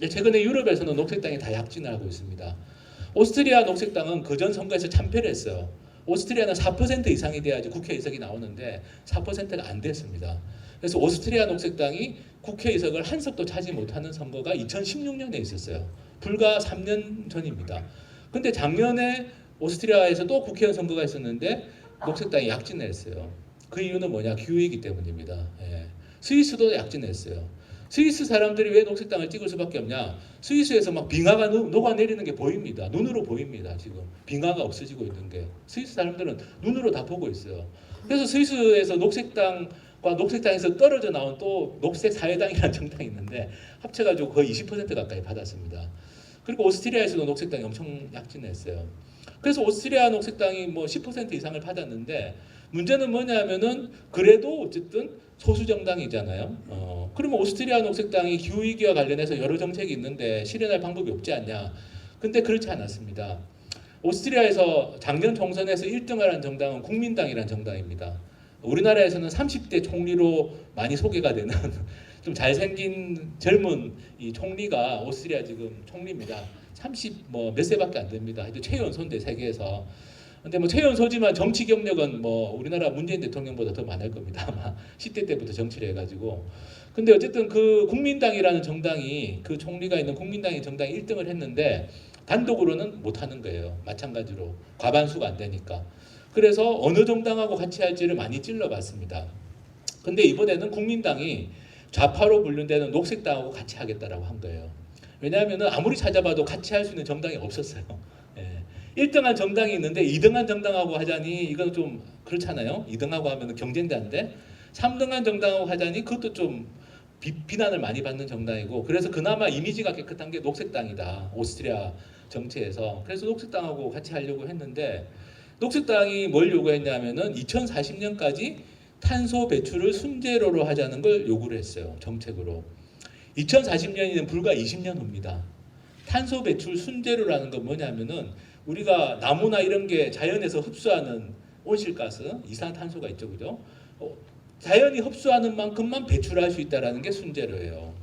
Speaker 2: 최근에 유럽에서는 녹색당이 다 약진을 하고 있습니다. 오스트리아 녹색당은 그전 선거에서 참패를 했어요. 오스트리아는 4% 이상이 돼야지 국회의석이 나오는데 4%가 안 됐습니다. 그래서 오스트리아 녹색당이 국회의석을 한 석도 차지 못하는 선거가 2016년에 있었어요. 불과 3년 전입니다. 근데 작년에 오스트리아에서 또 국회의원 선거가 있었는데 녹색당이 약진을 했어요. 그 이유는 뭐냐? 기후이기 때문입니다. 예. 스위스도 약진했어요. 스위스 사람들이 왜 녹색당을 찍을 수밖에 없냐? 스위스에서 막 빙하가 녹아내리는 게 보입니다. 눈으로 보입니다. 지금 빙하가 없어지고 있는 게 스위스 사람들은 눈으로 다 보고 있어요. 그래서 스위스에서 녹색당과 녹색당에서 떨어져 나온 또 녹색 사회당이라는 정당이 있는데 합쳐가지고 거의 20% 가까이 받았습니다. 그리고 오스트리아에서도 녹색당이 엄청 약진했어요. 그래서 오스트리아 녹색당이 뭐 10% 이상을 받았는데 문제는 뭐냐면은 그래도 어쨌든 소수 정당이잖아요. 그러면 오스트리아 녹색당이 기후위기와 관련해서 여러 정책이 있는데 실현할 방법이 없지 않냐? 근데 그렇지 않았습니다. 오스트리아에서 작년 총선에서 1등을 한 정당은 국민당이라는 정당입니다. 우리나라에서는 30대 총리로 많이 소개가 되는 좀 잘생긴 젊은 이 총리가 오스트리아 지금 총리입니다. 30 뭐 몇 세밖에 안 됩니다. 최연소인데 세계에서. 근데 뭐 최연소지만 정치 경력은 뭐 우리나라 문재인 대통령보다 더 많을 겁니다. 아마 10대 때부터 정치를 해가지고. 근데 어쨌든 그 국민당이라는 정당이 그 총리가 있는 국민당의 정당이 1등을 했는데 단독으로는 못 하는 거예요. 마찬가지로 과반수가 안 되니까. 그래서 어느 정당하고 같이 할지를 많이 찔러봤습니다. 근데 이번에는 국민당이 좌파로 분류되는 녹색당하고 같이 하겠다라고 한 거예요. 왜냐하면 아무리 찾아봐도 같이 할 수 있는 정당이 없었어요. 예. 1등한 정당이 있는데 2등한 정당하고 하자니 이건 좀 그렇잖아요. 2등하고 하면 경쟁자인데 3등한 정당하고 하자니 그것도 좀 비난을 많이 받는 정당이고 그래서 그나마 이미지가 깨끗한 게 녹색당이다. 오스트리아 정치에서. 그래서 녹색당하고 같이 하려고 했는데 녹색당이 뭘 요구했냐면은 2040년까지 탄소 배출을 순제로로 하자는 걸 요구를 했어요. 정책으로. 2040년이면 불과 20년 후입니다. 탄소 배출 순제로라는 건 뭐냐면은 우리가 나무나 이런 게 자연에서 흡수하는 온실가스, 이산탄소가 있죠, 그죠? 자연이 흡수하는 만큼만 배출할 수 있다라는 게 순제로예요.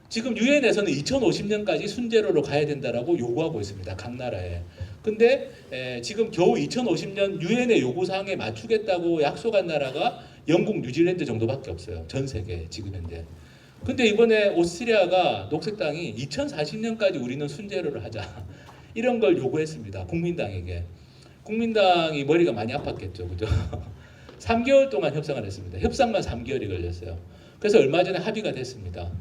Speaker 2: 지금 유엔에서는 2050년까지 순제로로 가야 된다라고 요구하고 있습니다. 각 나라에. 근데 지금 겨우 2050년 유엔의 요구 사항에 맞추겠다고 약속한 나라가 영국, 뉴질랜드 정도밖에 없어요. 전 세계 지금 현재. 근데 이번에 오스트리아가 녹색당이 2040년까지 우리는 순제로를 하자. 이런 걸 요구했습니다. 국민당에게. 국민당이 머리가 많이 아팠겠죠. 그죠? 3개월 동안 협상을 했습니다. 협상만 3개월이 걸렸어요. 그래서 얼마 전에 합의가 됐습니다.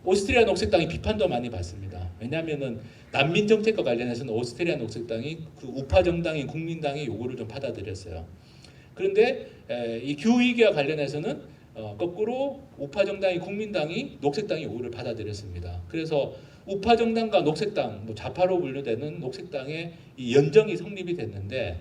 Speaker 2: 오스트리아 녹색당이 비판도 많이 받습니다. 왜냐하면은 난민 정책과 관련해서는 오스트리아 녹색당이 그 우파 정당인 국민당의 요구를 좀 받아들였어요. 그런데 이 기후위기와 관련해서는 거꾸로 우파 정당인 국민당이 녹색당의 요구를 받아들였습니다. 그래서 우파 정당과 녹색당, 뭐 좌파로 분류되는 녹색당의 이 연정이 성립이 됐는데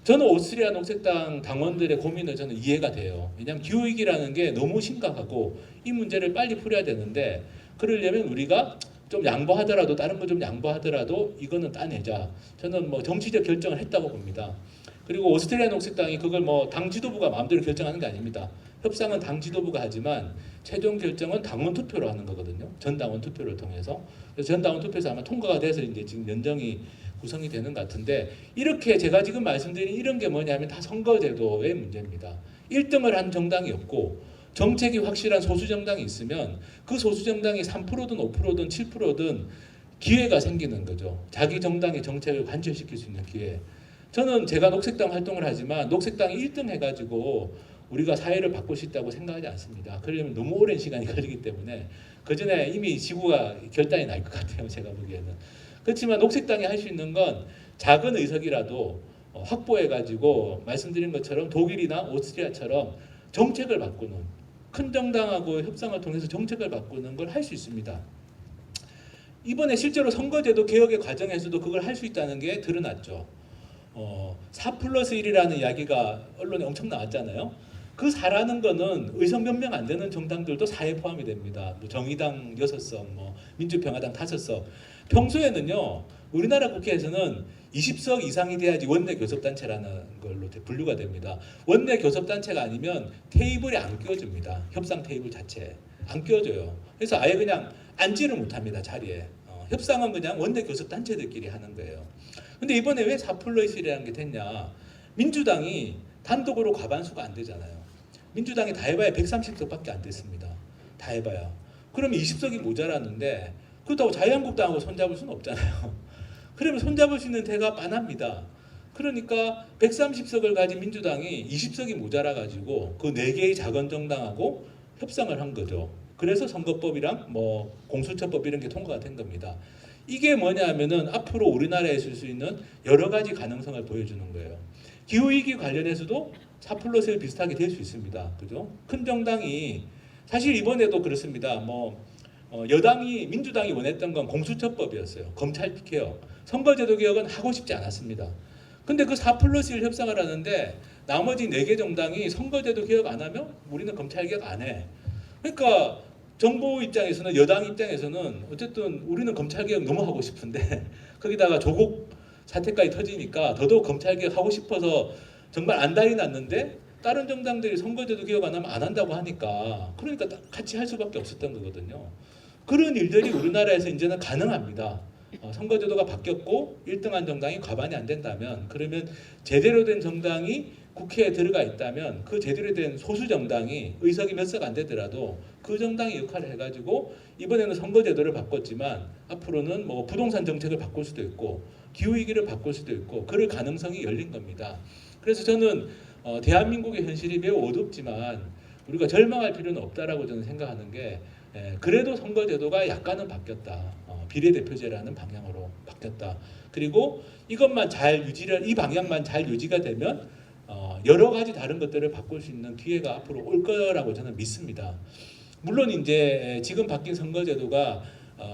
Speaker 2: 저는 오스트리아 녹색당 당원들의 고민을 저는 이해가 돼요. 왜냐하면 기후위기라는 게 너무 심각하고 이 문제를 빨리 풀어야 되는데 그러려면 우리가 좀 양보하더라도 다른 거 좀 양보하더라도 이거는 따내자. 저는 뭐 정치적 결정을 했다고 봅니다. 그리고 오스트리아 녹색당이 그걸 뭐 당 지도부가 마음대로 결정하는 게 아닙니다. 협상은 당 지도부가 하지만 최종 결정은 당원 투표로 하는 거거든요. 전당원 투표를 통해서. 그래서 전당원 투표에서 아마 통과가 돼서 이제 지금 연정이 구성이 되는 것 같은데 이렇게 제가 지금 말씀드린 이런 게 뭐냐면 다 선거제도의 문제입니다. 1등을 한 정당이 없고 정책이 확실한 소수 정당이 있으면 그 소수 정당이 3%든 5%든 7%든 기회가 생기는 거죠. 자기 정당의 정책을 관철시킬 수 있는 기회. 저는 제가 녹색당 활동을 하지만 녹색당이 1등 해가지고 우리가 사회를 바꿀 수 있다고 생각하지 않습니다. 그러려면 너무 오랜 시간이 걸리기 때문에 그 전에 이미 지구가 결단이 날 것 같아요. 제가 보기에는. 그렇지만 녹색당이 할 수 있는 건 작은 의석이라도 확보해가지고 말씀드린 것처럼 독일이나 오스트리아처럼 정책을 바꾸는 큰 정당하고 협상을 통해서 정책을 바꾸는 걸 할 수 있습니다. 이번에 실제로 선거제도 개혁의 과정에서도 그걸 할 수 있다는 게 드러났죠. 4+1이라는 이야기가 언론에 엄청 나왔잖아요. 그 4라는 거는 의석 몇 명 안 되는 정당들도 4에 포함이 됩니다. 뭐 정의당 6석, 뭐 민주평화당 5석. 평소에는요, 우리나라 국회에서는 20석 이상이 돼야지 원내 교섭단체라는 걸로 분류가 됩니다. 원내 교섭단체가 아니면 테이블에 안 끼워줍니다. 협상 테이블 자체에 안 끼워줘요. 그래서 아예 그냥 앉지를 못합니다. 자리에. 협상은 그냥 원내 교섭단체들끼리 하는 거예요. 근데 이번에 왜 4+1이라는 게 됐냐? 민주당이 단독으로 과반수가 안 되잖아요. 민주당이 다 해봐야 130석밖에 안 됐습니다. 다 해봐야. 그러면 20석이 모자랐는데 그렇다고 자유한국당하고 손잡을 수는 없잖아요. 그러면 손잡을 수 있는 데가 빤합니다. 그러니까 130석을 가진 민주당이 20석이 모자라가지고 그 4개의 작은 정당하고 협상을 한 거죠. 그래서 선거법이랑 뭐 공수처법 이런 게 통과가 된 겁니다. 이게 뭐냐면은 앞으로 우리나라에 있을 수 있는 여러 가지 가능성을 보여주는 거예요. 기후위기 관련해서도 4+1 비슷하게 될 수 있습니다. 그죠? 큰 정당이 사실 이번에도 그렇습니다. 여당이 민주당이 원했던 건 공수처법이었어요. 검찰 개혁. 선거제도 개혁은 하고 싶지 않았습니다. 근데 그 4+1 협상을 하는데 나머지 4개 정당이 선거제도 개혁 안 하면 우리는 검찰 개혁 안 해. 그러니까 정부 입장에서는 여당 입장에서는 어쨌든 우리는 검찰 개혁 너무 하고 싶은데 거기다가 조국 사태까지 터지니까 더더욱 검찰 개혁 하고 싶어서 정말 안달이 났는데 다른 정당들이 선거제도 개혁 안 하면 안 한다고 하니까 그러니까 같이 할 수밖에 없었던 거거든요. 그런 일들이 우리나라에서 이제는 가능합니다. 선거제도가 바뀌었고 1등한 정당이 과반이 안 된다면 그러면 제대로 된 정당이 국회에 들어가 있다면 그 제대로 된 소수 정당이 의석이 몇 석 안 되더라도 그 정당이 역할을 해가지고 이번에는 선거제도를 바꿨지만 앞으로는 뭐 부동산 정책을 바꿀 수도 있고 기후위기를 바꿀 수도 있고 그럴 가능성이 열린 겁니다. 그래서 저는 대한민국의 현실이 매우 어둡지만 우리가 절망할 필요는 없다라고 저는 생각하는 게 그래도 선거제도가 약간은 바뀌었다. 비례대표제라는 방향으로 바뀌었다. 그리고 이것만 잘 이 방향만 잘 유지가 되면 여러 가지 다른 것들을 바꿀 수 있는 기회가 앞으로 올 거라고 저는 믿습니다. 물론 이제 지금 바뀐 선거제도가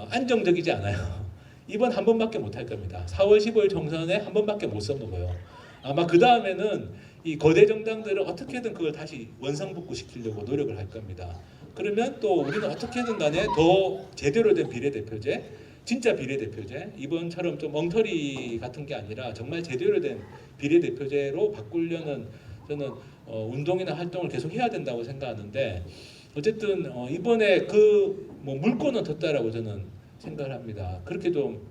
Speaker 2: 안정적이지 않아요. 이번 한 번밖에 못 할 겁니다. 4월 15일 총선에 한 번밖에 못 써먹어요. 아마 그 다음에는 이 거대 정당들을 어떻게든 그걸 다시 원상복구시키려고 노력을 할 겁니다. 그러면 또 우리는 어떻게든 간에 더 제대로 된 비례대표제, 진짜 비례대표제, 이번처럼 좀 엉터리 같은 게 아니라 정말 제대로 된 비례대표제로 바꾸려는 저는 운동이나 활동을 계속 해야 된다고 생각하는데 어쨌든 이번에 그 뭐 물꼬는 텄다라고 저는 생각을 합니다. 그렇게 좀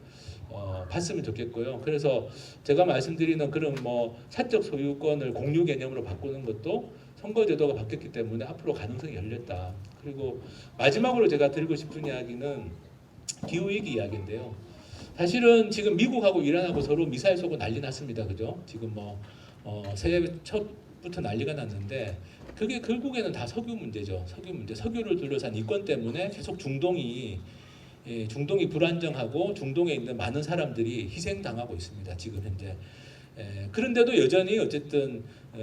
Speaker 2: 봤으면 좋겠고요. 그래서 제가 말씀드리는 그런 뭐 사적 소유권을 공유 개념으로 바꾸는 것도 선거제도가 바뀌었기 때문에 앞으로 가능성이 열렸다. 그리고 마지막으로 제가 드리고 싶은 이야기는 기후위기 이야기인데요. 사실은 지금 미국하고 이란하고 서로 미사일 쏘고 난리 났습니다. 그죠? 지금 새해 첫부터 난리가 났는데 그게 결국에는 다 석유 문제죠. 석유 문제. 석유를 둘러싼 이권 때문에 계속 중동이 불안정하고 중동에 있는 많은 사람들이 희생당하고 있습니다. 지금 현재. 그런데도 여전히 어쨌든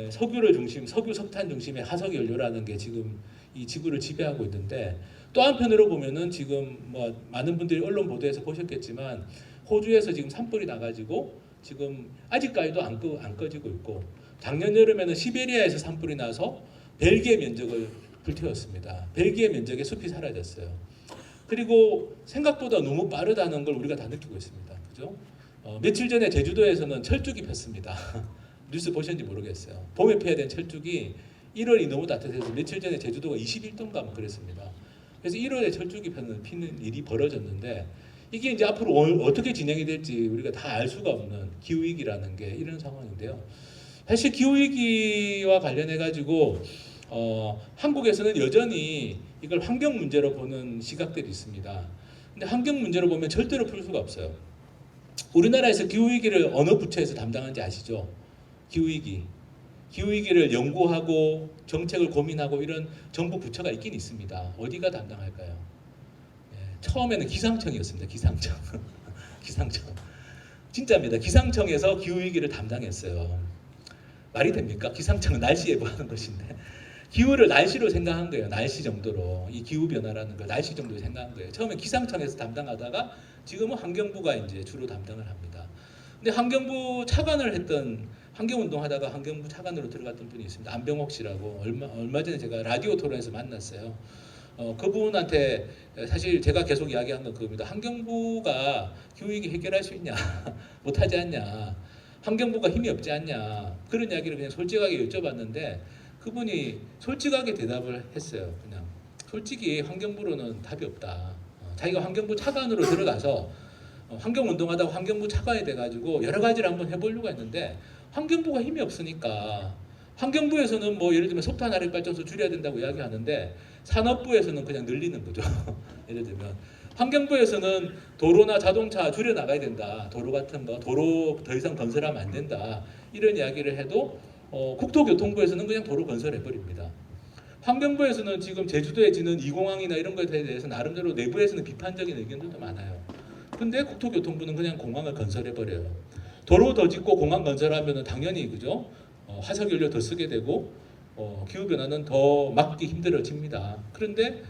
Speaker 2: 석유 석탄 중심의 화석 연료라는 게 지금 이 지구를 지배하고 있는데 또 한편으로 보면은 지금 뭐 많은 분들이 언론 보도에서 보셨겠지만 호주에서 지금 산불이 나가지고 지금 아직까지도 안 꺼지고 있고 작년 여름에는 시베리아에서 산불이 나서 벨기에 면적을 불태웠습니다. 벨기에 면적의 숲이 사라졌어요. 그리고 생각보다 너무 빠르다는 걸 우리가 다 느끼고 있습니다. 그죠? 며칠 전에 제주도에서는 철쭉이 폈습니다. 뉴스 보셨는지 모르겠어요. 봄에 펴야 된 철쭉이 1월이 너무 따뜻해서 며칠 전에 제주도가 21도인가 뭐 그랬습니다. 그래서 1월에 철쭉이 피는 일이 벌어졌는데 이게 이제 앞으로 어떻게 진행이 될지 우리가 다 알 수가 없는 기후위기라는 게 이런 상황인데요. 사실 기후위기와 관련해 가지고 한국에서는 여전히 이걸 환경 문제로 보는 시각들이 있습니다. 근데 환경 문제로 보면 절대로 풀 수가 없어요. 우리나라에서 기후위기를 어느 부처에서 담당하는지 아시죠? 기후위기를 연구하고 정책을 고민하고 이런 정부 부처가 있긴 있습니다. 어디가 담당할까요? 처음에는 기상청이었습니다. 기상청. 진짜입니다. 기상청에서 기후위기를 담당했어요. 말이 됩니까? 기상청은 날씨 예보하는 것인데 기후를 날씨로 생각한 거예요. 날씨 정도로. 이 기후 변화라는 걸 날씨 정도로 생각한 거예요. 처음에 기상청에서 담당하다가 지금은 환경부가 이제 주로 담당을 합니다. 근데 환경부 차관을 했던 환경운동 하다가 환경부 차관으로 들어갔던 분이 있습니다. 안병옥 씨라고 얼마 전에 제가 라디오 토론에서 만났어요. 그분한테 사실 제가 계속 이야기한 건 그겁니다. 환경부가 기후위기 해결할 수 있냐 못하지 않냐, 환경부가 힘이 없지 않냐, 그런 이야기를 그냥 솔직하게 여쭤봤는데 그분이 솔직하게 대답을 했어요. 그냥 솔직히 환경부로는 답이 없다. 자기가 환경부 차관으로 들어가서 환경운동하다가 환경부 차관이 돼가지고 여러 가지를 한번 해보려고 했는데 환경부가 힘이 없으니까, 환경부에서는 뭐 예를 들면 석탄 화력 발전소 줄여야 된다고 이야기하는데 산업부에서는 그냥 늘리는 거죠. 예를 들면 환경부에서는 도로나 자동차 줄여 나가야 된다, 도로 같은 거 도로 더 이상 건설하면 안 된다, 이런 이야기를 해도 국토교통부에서는 그냥 도로 건설해 버립니다. 환경부에서는 지금 제주도에 지는 이공항이나 이런 것에 대해서 나름대로 내부에서는 비판적인 의견들도 많아요. 근데 국토교통부는 그냥 공항을 건설해 버려요. 도로 더 짓고 공항 건설하면은 당연히 그죠? 화석 연료 더 쓰게 되고 기후 변화는 더 막기 힘들어집니다. 그런데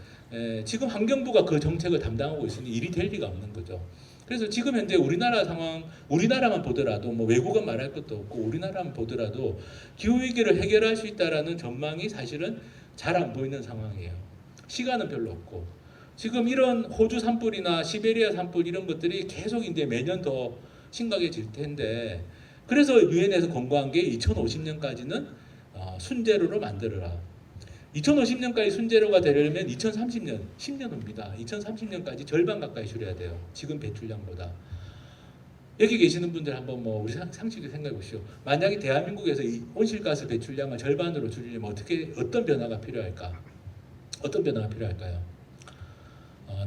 Speaker 2: 지금 환경부가 그 정책을 담당하고 있으니 일이 될 리가 없는 거죠. 그래서 지금 현재 우리나라 상황, 우리나라만 보더라도 뭐 외국은 말할 것도 없고 우리나라만 보더라도 기후 위기를 해결할 수 있다라는 전망이 사실은 잘 안 보이는 상황이에요. 시간은 별로 없고 지금 이런 호주 산불이나 시베리아 산불 이런 것들이 계속 이제 매년 더 심각해질 텐데, 그래서 유엔에서 권고한 게 2050년까지는 순제로로 만들어라. 2050년까지 순제로가 되려면 2030년, 10년 후입니다. 2030년까지 절반 가까이 줄여야 돼요. 지금 배출량보다. 여기 계시는 분들 한번 뭐 우리 상식을 생각해 보시오. 만약에 대한민국에서 이 온실가스 배출량을 절반으로 줄이려면 어떤 변화가 필요할까? 어떤 변화가 필요할까요?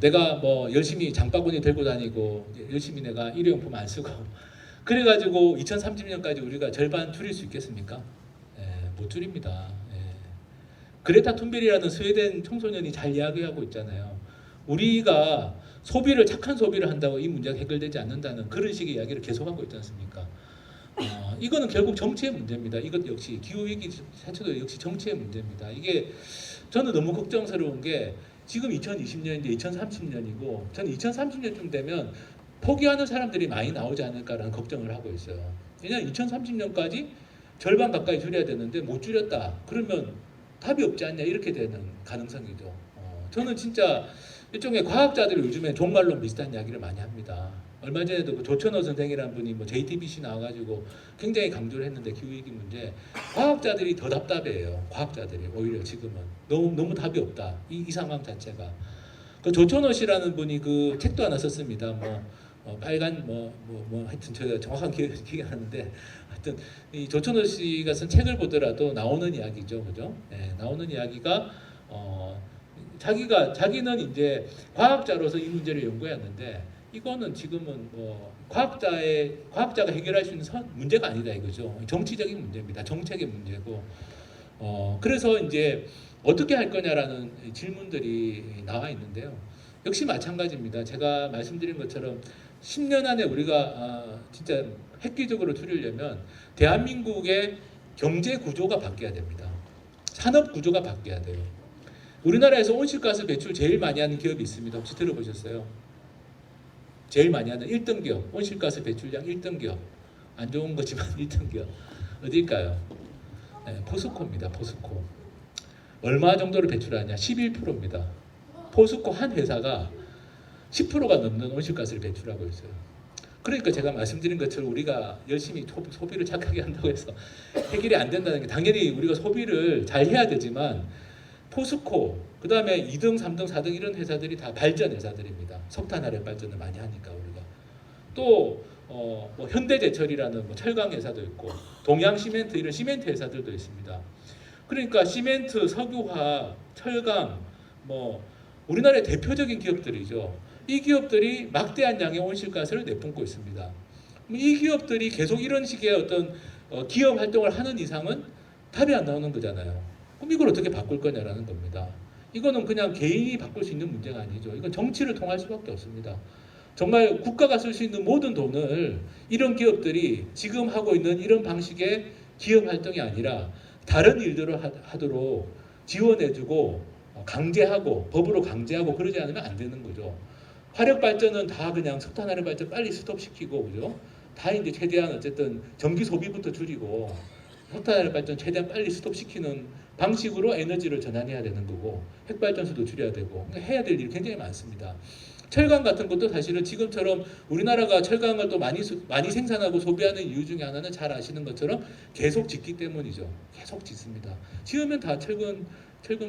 Speaker 2: 내가 뭐 열심히 장바구니 들고 다니고 열심히 내가 일회용품 안 쓰고 그래가지고 2030년까지 우리가 절반 줄일 수 있겠습니까? 못 줄입니다. 그레타 툰베리라는 스웨덴 청소년이 잘 이야기하고 있잖아요. 우리가 착한 소비를 한다고 이 문제가 해결되지 않는다는 그런 식의 이야기를 계속하고 있지 않습니까? 이거는 결국 정치의 문제입니다. 이것 역시 기후위기 자체도 역시 정치의 문제입니다. 이게 저는 너무 걱정스러운 게 지금 2020년인데 2030년이고 저는 2030년쯤 되면 포기하는 사람들이 많이 나오지 않을까라는 걱정을 하고 있어요. 왜냐하면 2030년까지 절반 가까이 줄여야 되는데 못 줄였다. 그러면 답이 없지 않냐 이렇게 되는 가능성이죠. 저는 진짜 일종의 과학자들이 요즘에 종말론 비슷한 이야기를 많이 합니다. 얼마 전에도 그 조천호 선생이라는 분이 뭐 JTBC 나와가지고 굉장히 강조를 했는데 기후위기 문제 과학자들이 더 답답해요. 과학자들이 오히려 지금은 너무 답이 없다. 이 상황 자체가. 그 조천호 씨라는 분이 그 책도 하나 썼습니다. 빨간 하여튼 제가 정확한 기억이 안 나는데 하여튼 이 조천호 씨가 쓴 책을 보더라도 나오는 이야기죠, 그죠? 나오는 이야기가 자기는 이제 과학자로서 이 문제를 연구했는데 이거는 지금은 뭐 과학자가 해결할 수 있는 문제가 아니다 이거죠. 정치적인 문제입니다. 정책의 문제고. 그래서 이제 어떻게 할 거냐라는 질문들이 나와 있는데요. 역시 마찬가지입니다. 제가 말씀드린 것처럼 10년 안에 우리가 진짜 획기적으로 줄이려면 대한민국의 경제 구조가 바뀌어야 됩니다. 산업 구조가 바뀌어야 돼요. 우리나라에서 온실가스 배출 제일 많이 하는 기업이 있습니다. 혹시 들어보셨어요? 제일 많이 하는 1등 기업, 온실가스 배출량 1등 기업. 안 좋은 거지만 1등 기업. 어딜까요? 포스코입니다. 포스코. 얼마 정도를 배출하냐? 11%입니다. 포스코 한 회사가 10%가 넘는 온실가스를 배출하고 있어요. 그러니까 제가 말씀드린 것처럼 우리가 열심히 소비를 착하게 한다고 해서 해결이 안 된다는 게, 당연히 우리가 소비를 잘 해야 되지만 포스코, 그 다음에 2등, 3등, 4등 이런 회사들이 다 발전 회사들입니다. 석탄 화력 발전을 많이 하니까 우리가. 또 뭐 현대제철이라는 뭐 철강 회사도 있고 동양시멘트 이런 시멘트 회사들도 있습니다. 그러니까 시멘트, 석유화, 철강 뭐 우리나라의 대표적인 기업들이죠. 이 기업들이 막대한 양의 온실가스를 내뿜고 있습니다. 이 기업들이 계속 이런 식의 어떤 기업 활동을 하는 이상은 답이 안 나오는 거잖아요. 그럼 이걸 어떻게 바꿀 거냐라는 겁니다. 이거는 그냥 개인이 바꿀 수 있는 문제가 아니죠. 이건 정치를 통할 수밖에 없습니다. 정말 국가가 쓸 수 있는 모든 돈을 이런 기업들이 지금 하고 있는 이런 방식의 기업 활동이 아니라 다른 일들을 하도록 지원해주고 강제하고 법으로 강제하고 그러지 않으면 안 되는 거죠. 화력 발전은 다 그냥 석탄 화력 발전 빨리 스톱시키고 그죠? 다 이제 최대한 어쨌든 전기 소비부터 줄이고 석탄 화력 발전 최대한 빨리 스톱시키는 방식으로 에너지를 전환해야 되는 거고 핵발전소도 줄여야 되고 그러니까 해야 될 일이 굉장히 많습니다. 철강 같은 것도 사실은 지금처럼 우리나라가 철강을 또 많이 생산하고 소비하는 이유 중에 하나는 잘 아시는 것처럼 계속 짓기 때문이죠. 계속 짓습니다. 지으면 다 철근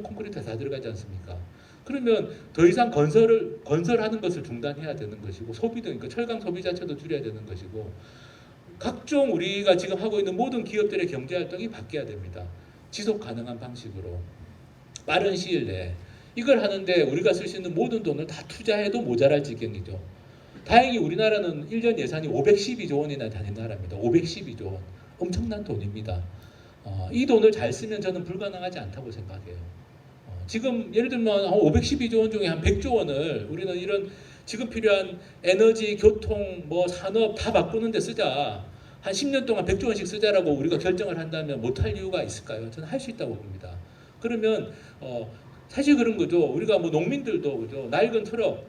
Speaker 2: 콘크리트 다 들어가지 않습니까? 그러면 더 이상 건설하는 것을 중단해야 되는 것이고 소비도 그러니까 철강 소비 자체도 줄여야 되는 것이고 각종 우리가 지금 하고 있는 모든 기업들의 경제 활동이 바뀌어야 됩니다. 지속 가능한 방식으로 빠른 시일 내에 이걸 하는데 우리가 쓸 수 있는 모든 돈을 다 투자해도 모자랄 지경이죠. 다행히 우리나라는 1년 예산이 512조 원이나 되는 나라입니다. 512조 원. 엄청난 돈입니다. 이 돈을 잘 쓰면 저는 불가능하지 않다고 생각해요. 지금 예를 들면 512조 원 중에 한 100조 원을 우리는 이런 지금 필요한 에너지, 교통, 뭐 산업 다 바꾸는 데 쓰자. 한 10년 동안 100조 원씩 쓰자라고 우리가 결정을 한다면 못할 이유가 있을까요? 저는 할 수 있다고 봅니다. 그러면 사실 그런 거죠. 우리가 뭐 농민들도 그죠. 낡은 트럭,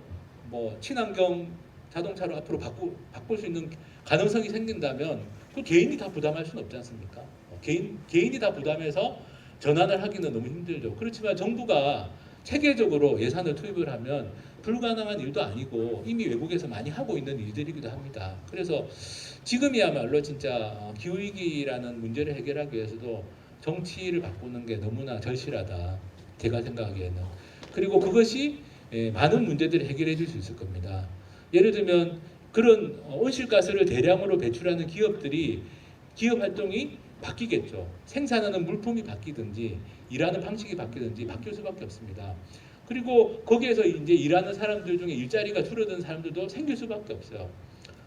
Speaker 2: 뭐 친환경 자동차로 앞으로 바꿀 수 있는 가능성이 생긴다면 그 개인이 다 부담할 수는 없지 않습니까? 개인이 다 부담해서 전환을 하기는 너무 힘들죠. 그렇지만 정부가 체계적으로 예산을 투입을 하면 불가능한 일도 아니고 이미 외국에서 많이 하고 있는 일들이기도 합니다. 그래서 지금이야말로 진짜 기후위기라는 문제를 해결하기 위해서도 정치를 바꾸는 게 너무나 절실하다. 제가 생각하기에는. 그리고 그것이 많은 문제들을 해결해 줄 수 있을 겁니다. 예를 들면 그런 온실가스를 대량으로 배출하는 기업들이 기업 활동이 바뀌겠죠. 생산하는 물품이 바뀌든지 일하는 방식이 바뀌든지 바뀔 수밖에 없습니다. 그리고 거기에서 이제 일하는 사람들 중에 일자리가 줄어든 사람들도 생길 수밖에 없어요.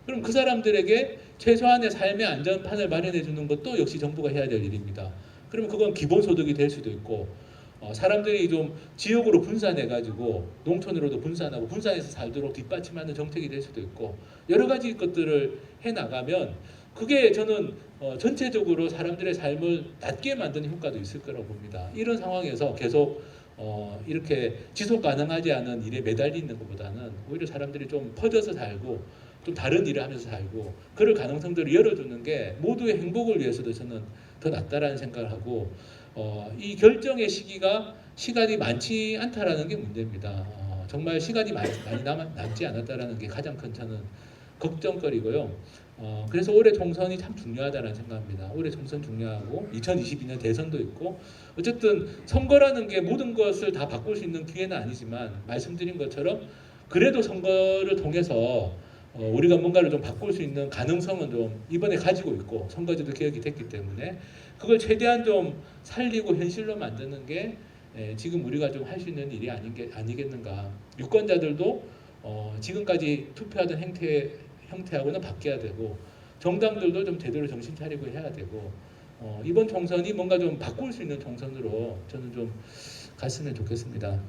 Speaker 2: 그럼 그 사람들에게 최소한의 삶의 안전판을 마련해 주는 것도 역시 정부가 해야 될 일입니다. 그러면 그건 기본소득이 될 수도 있고 사람들이 좀 지역으로 분산해 가지고 농촌으로도 분산하고 분산해서 살도록 뒷받침하는 정책이 될 수도 있고 여러 가지 것들을 해 나가면 그게 저는 전체적으로 사람들의 삶을 낫게 만드는 효과도 있을 거라고 봅니다. 이런 상황에서 계속 이렇게 지속 가능하지 않은 일에 매달리는 것보다는 오히려 사람들이 좀 퍼져서 살고 좀 다른 일을 하면서 살고 그럴 가능성들을 열어주는 게 모두의 행복을 위해서도 저는 더 낫다라는 생각을 하고 이 결정의 시간이 많지 않다라는 게 문제입니다. 정말 시간이 많이 남지 않았다라는 게 가장 큰 저는 걱정거리고요. 그래서 올해 총선이 참 중요하다는 생각합니다. 올해 총선 중요하고 2022년 대선도 있고 어쨌든 선거라는 게 모든 것을 다 바꿀 수 있는 기회는 아니지만 말씀드린 것처럼 그래도 선거를 통해서 우리가 뭔가를 좀 바꿀 수 있는 가능성은 좀 이번에 가지고 있고 선거제도 개혁이 됐기 때문에 그걸 최대한 좀 살리고 현실로 만드는 게 지금 우리가 좀 할 수 있는 일이 아니겠는가. 유권자들도 지금까지 투표하던 형태하고는 바뀌어야 되고 정당들도 좀 제대로 정신 차리고 해야 되고 이번 총선이 뭔가 좀 바꿀 수 있는 총선으로 저는 좀 갔으면 좋겠습니다.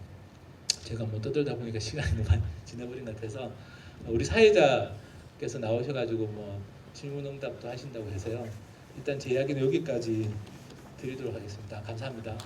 Speaker 2: 제가 뭐 떠들다 보니까 시간이 너무 많이 지나버린 것 같아서 우리 사회자께서 나오셔가지고 뭐 질문응답도 하신다고 해서요. 일단 제 이야기는 여기까지 드리도록 하겠습니다. 감사합니다.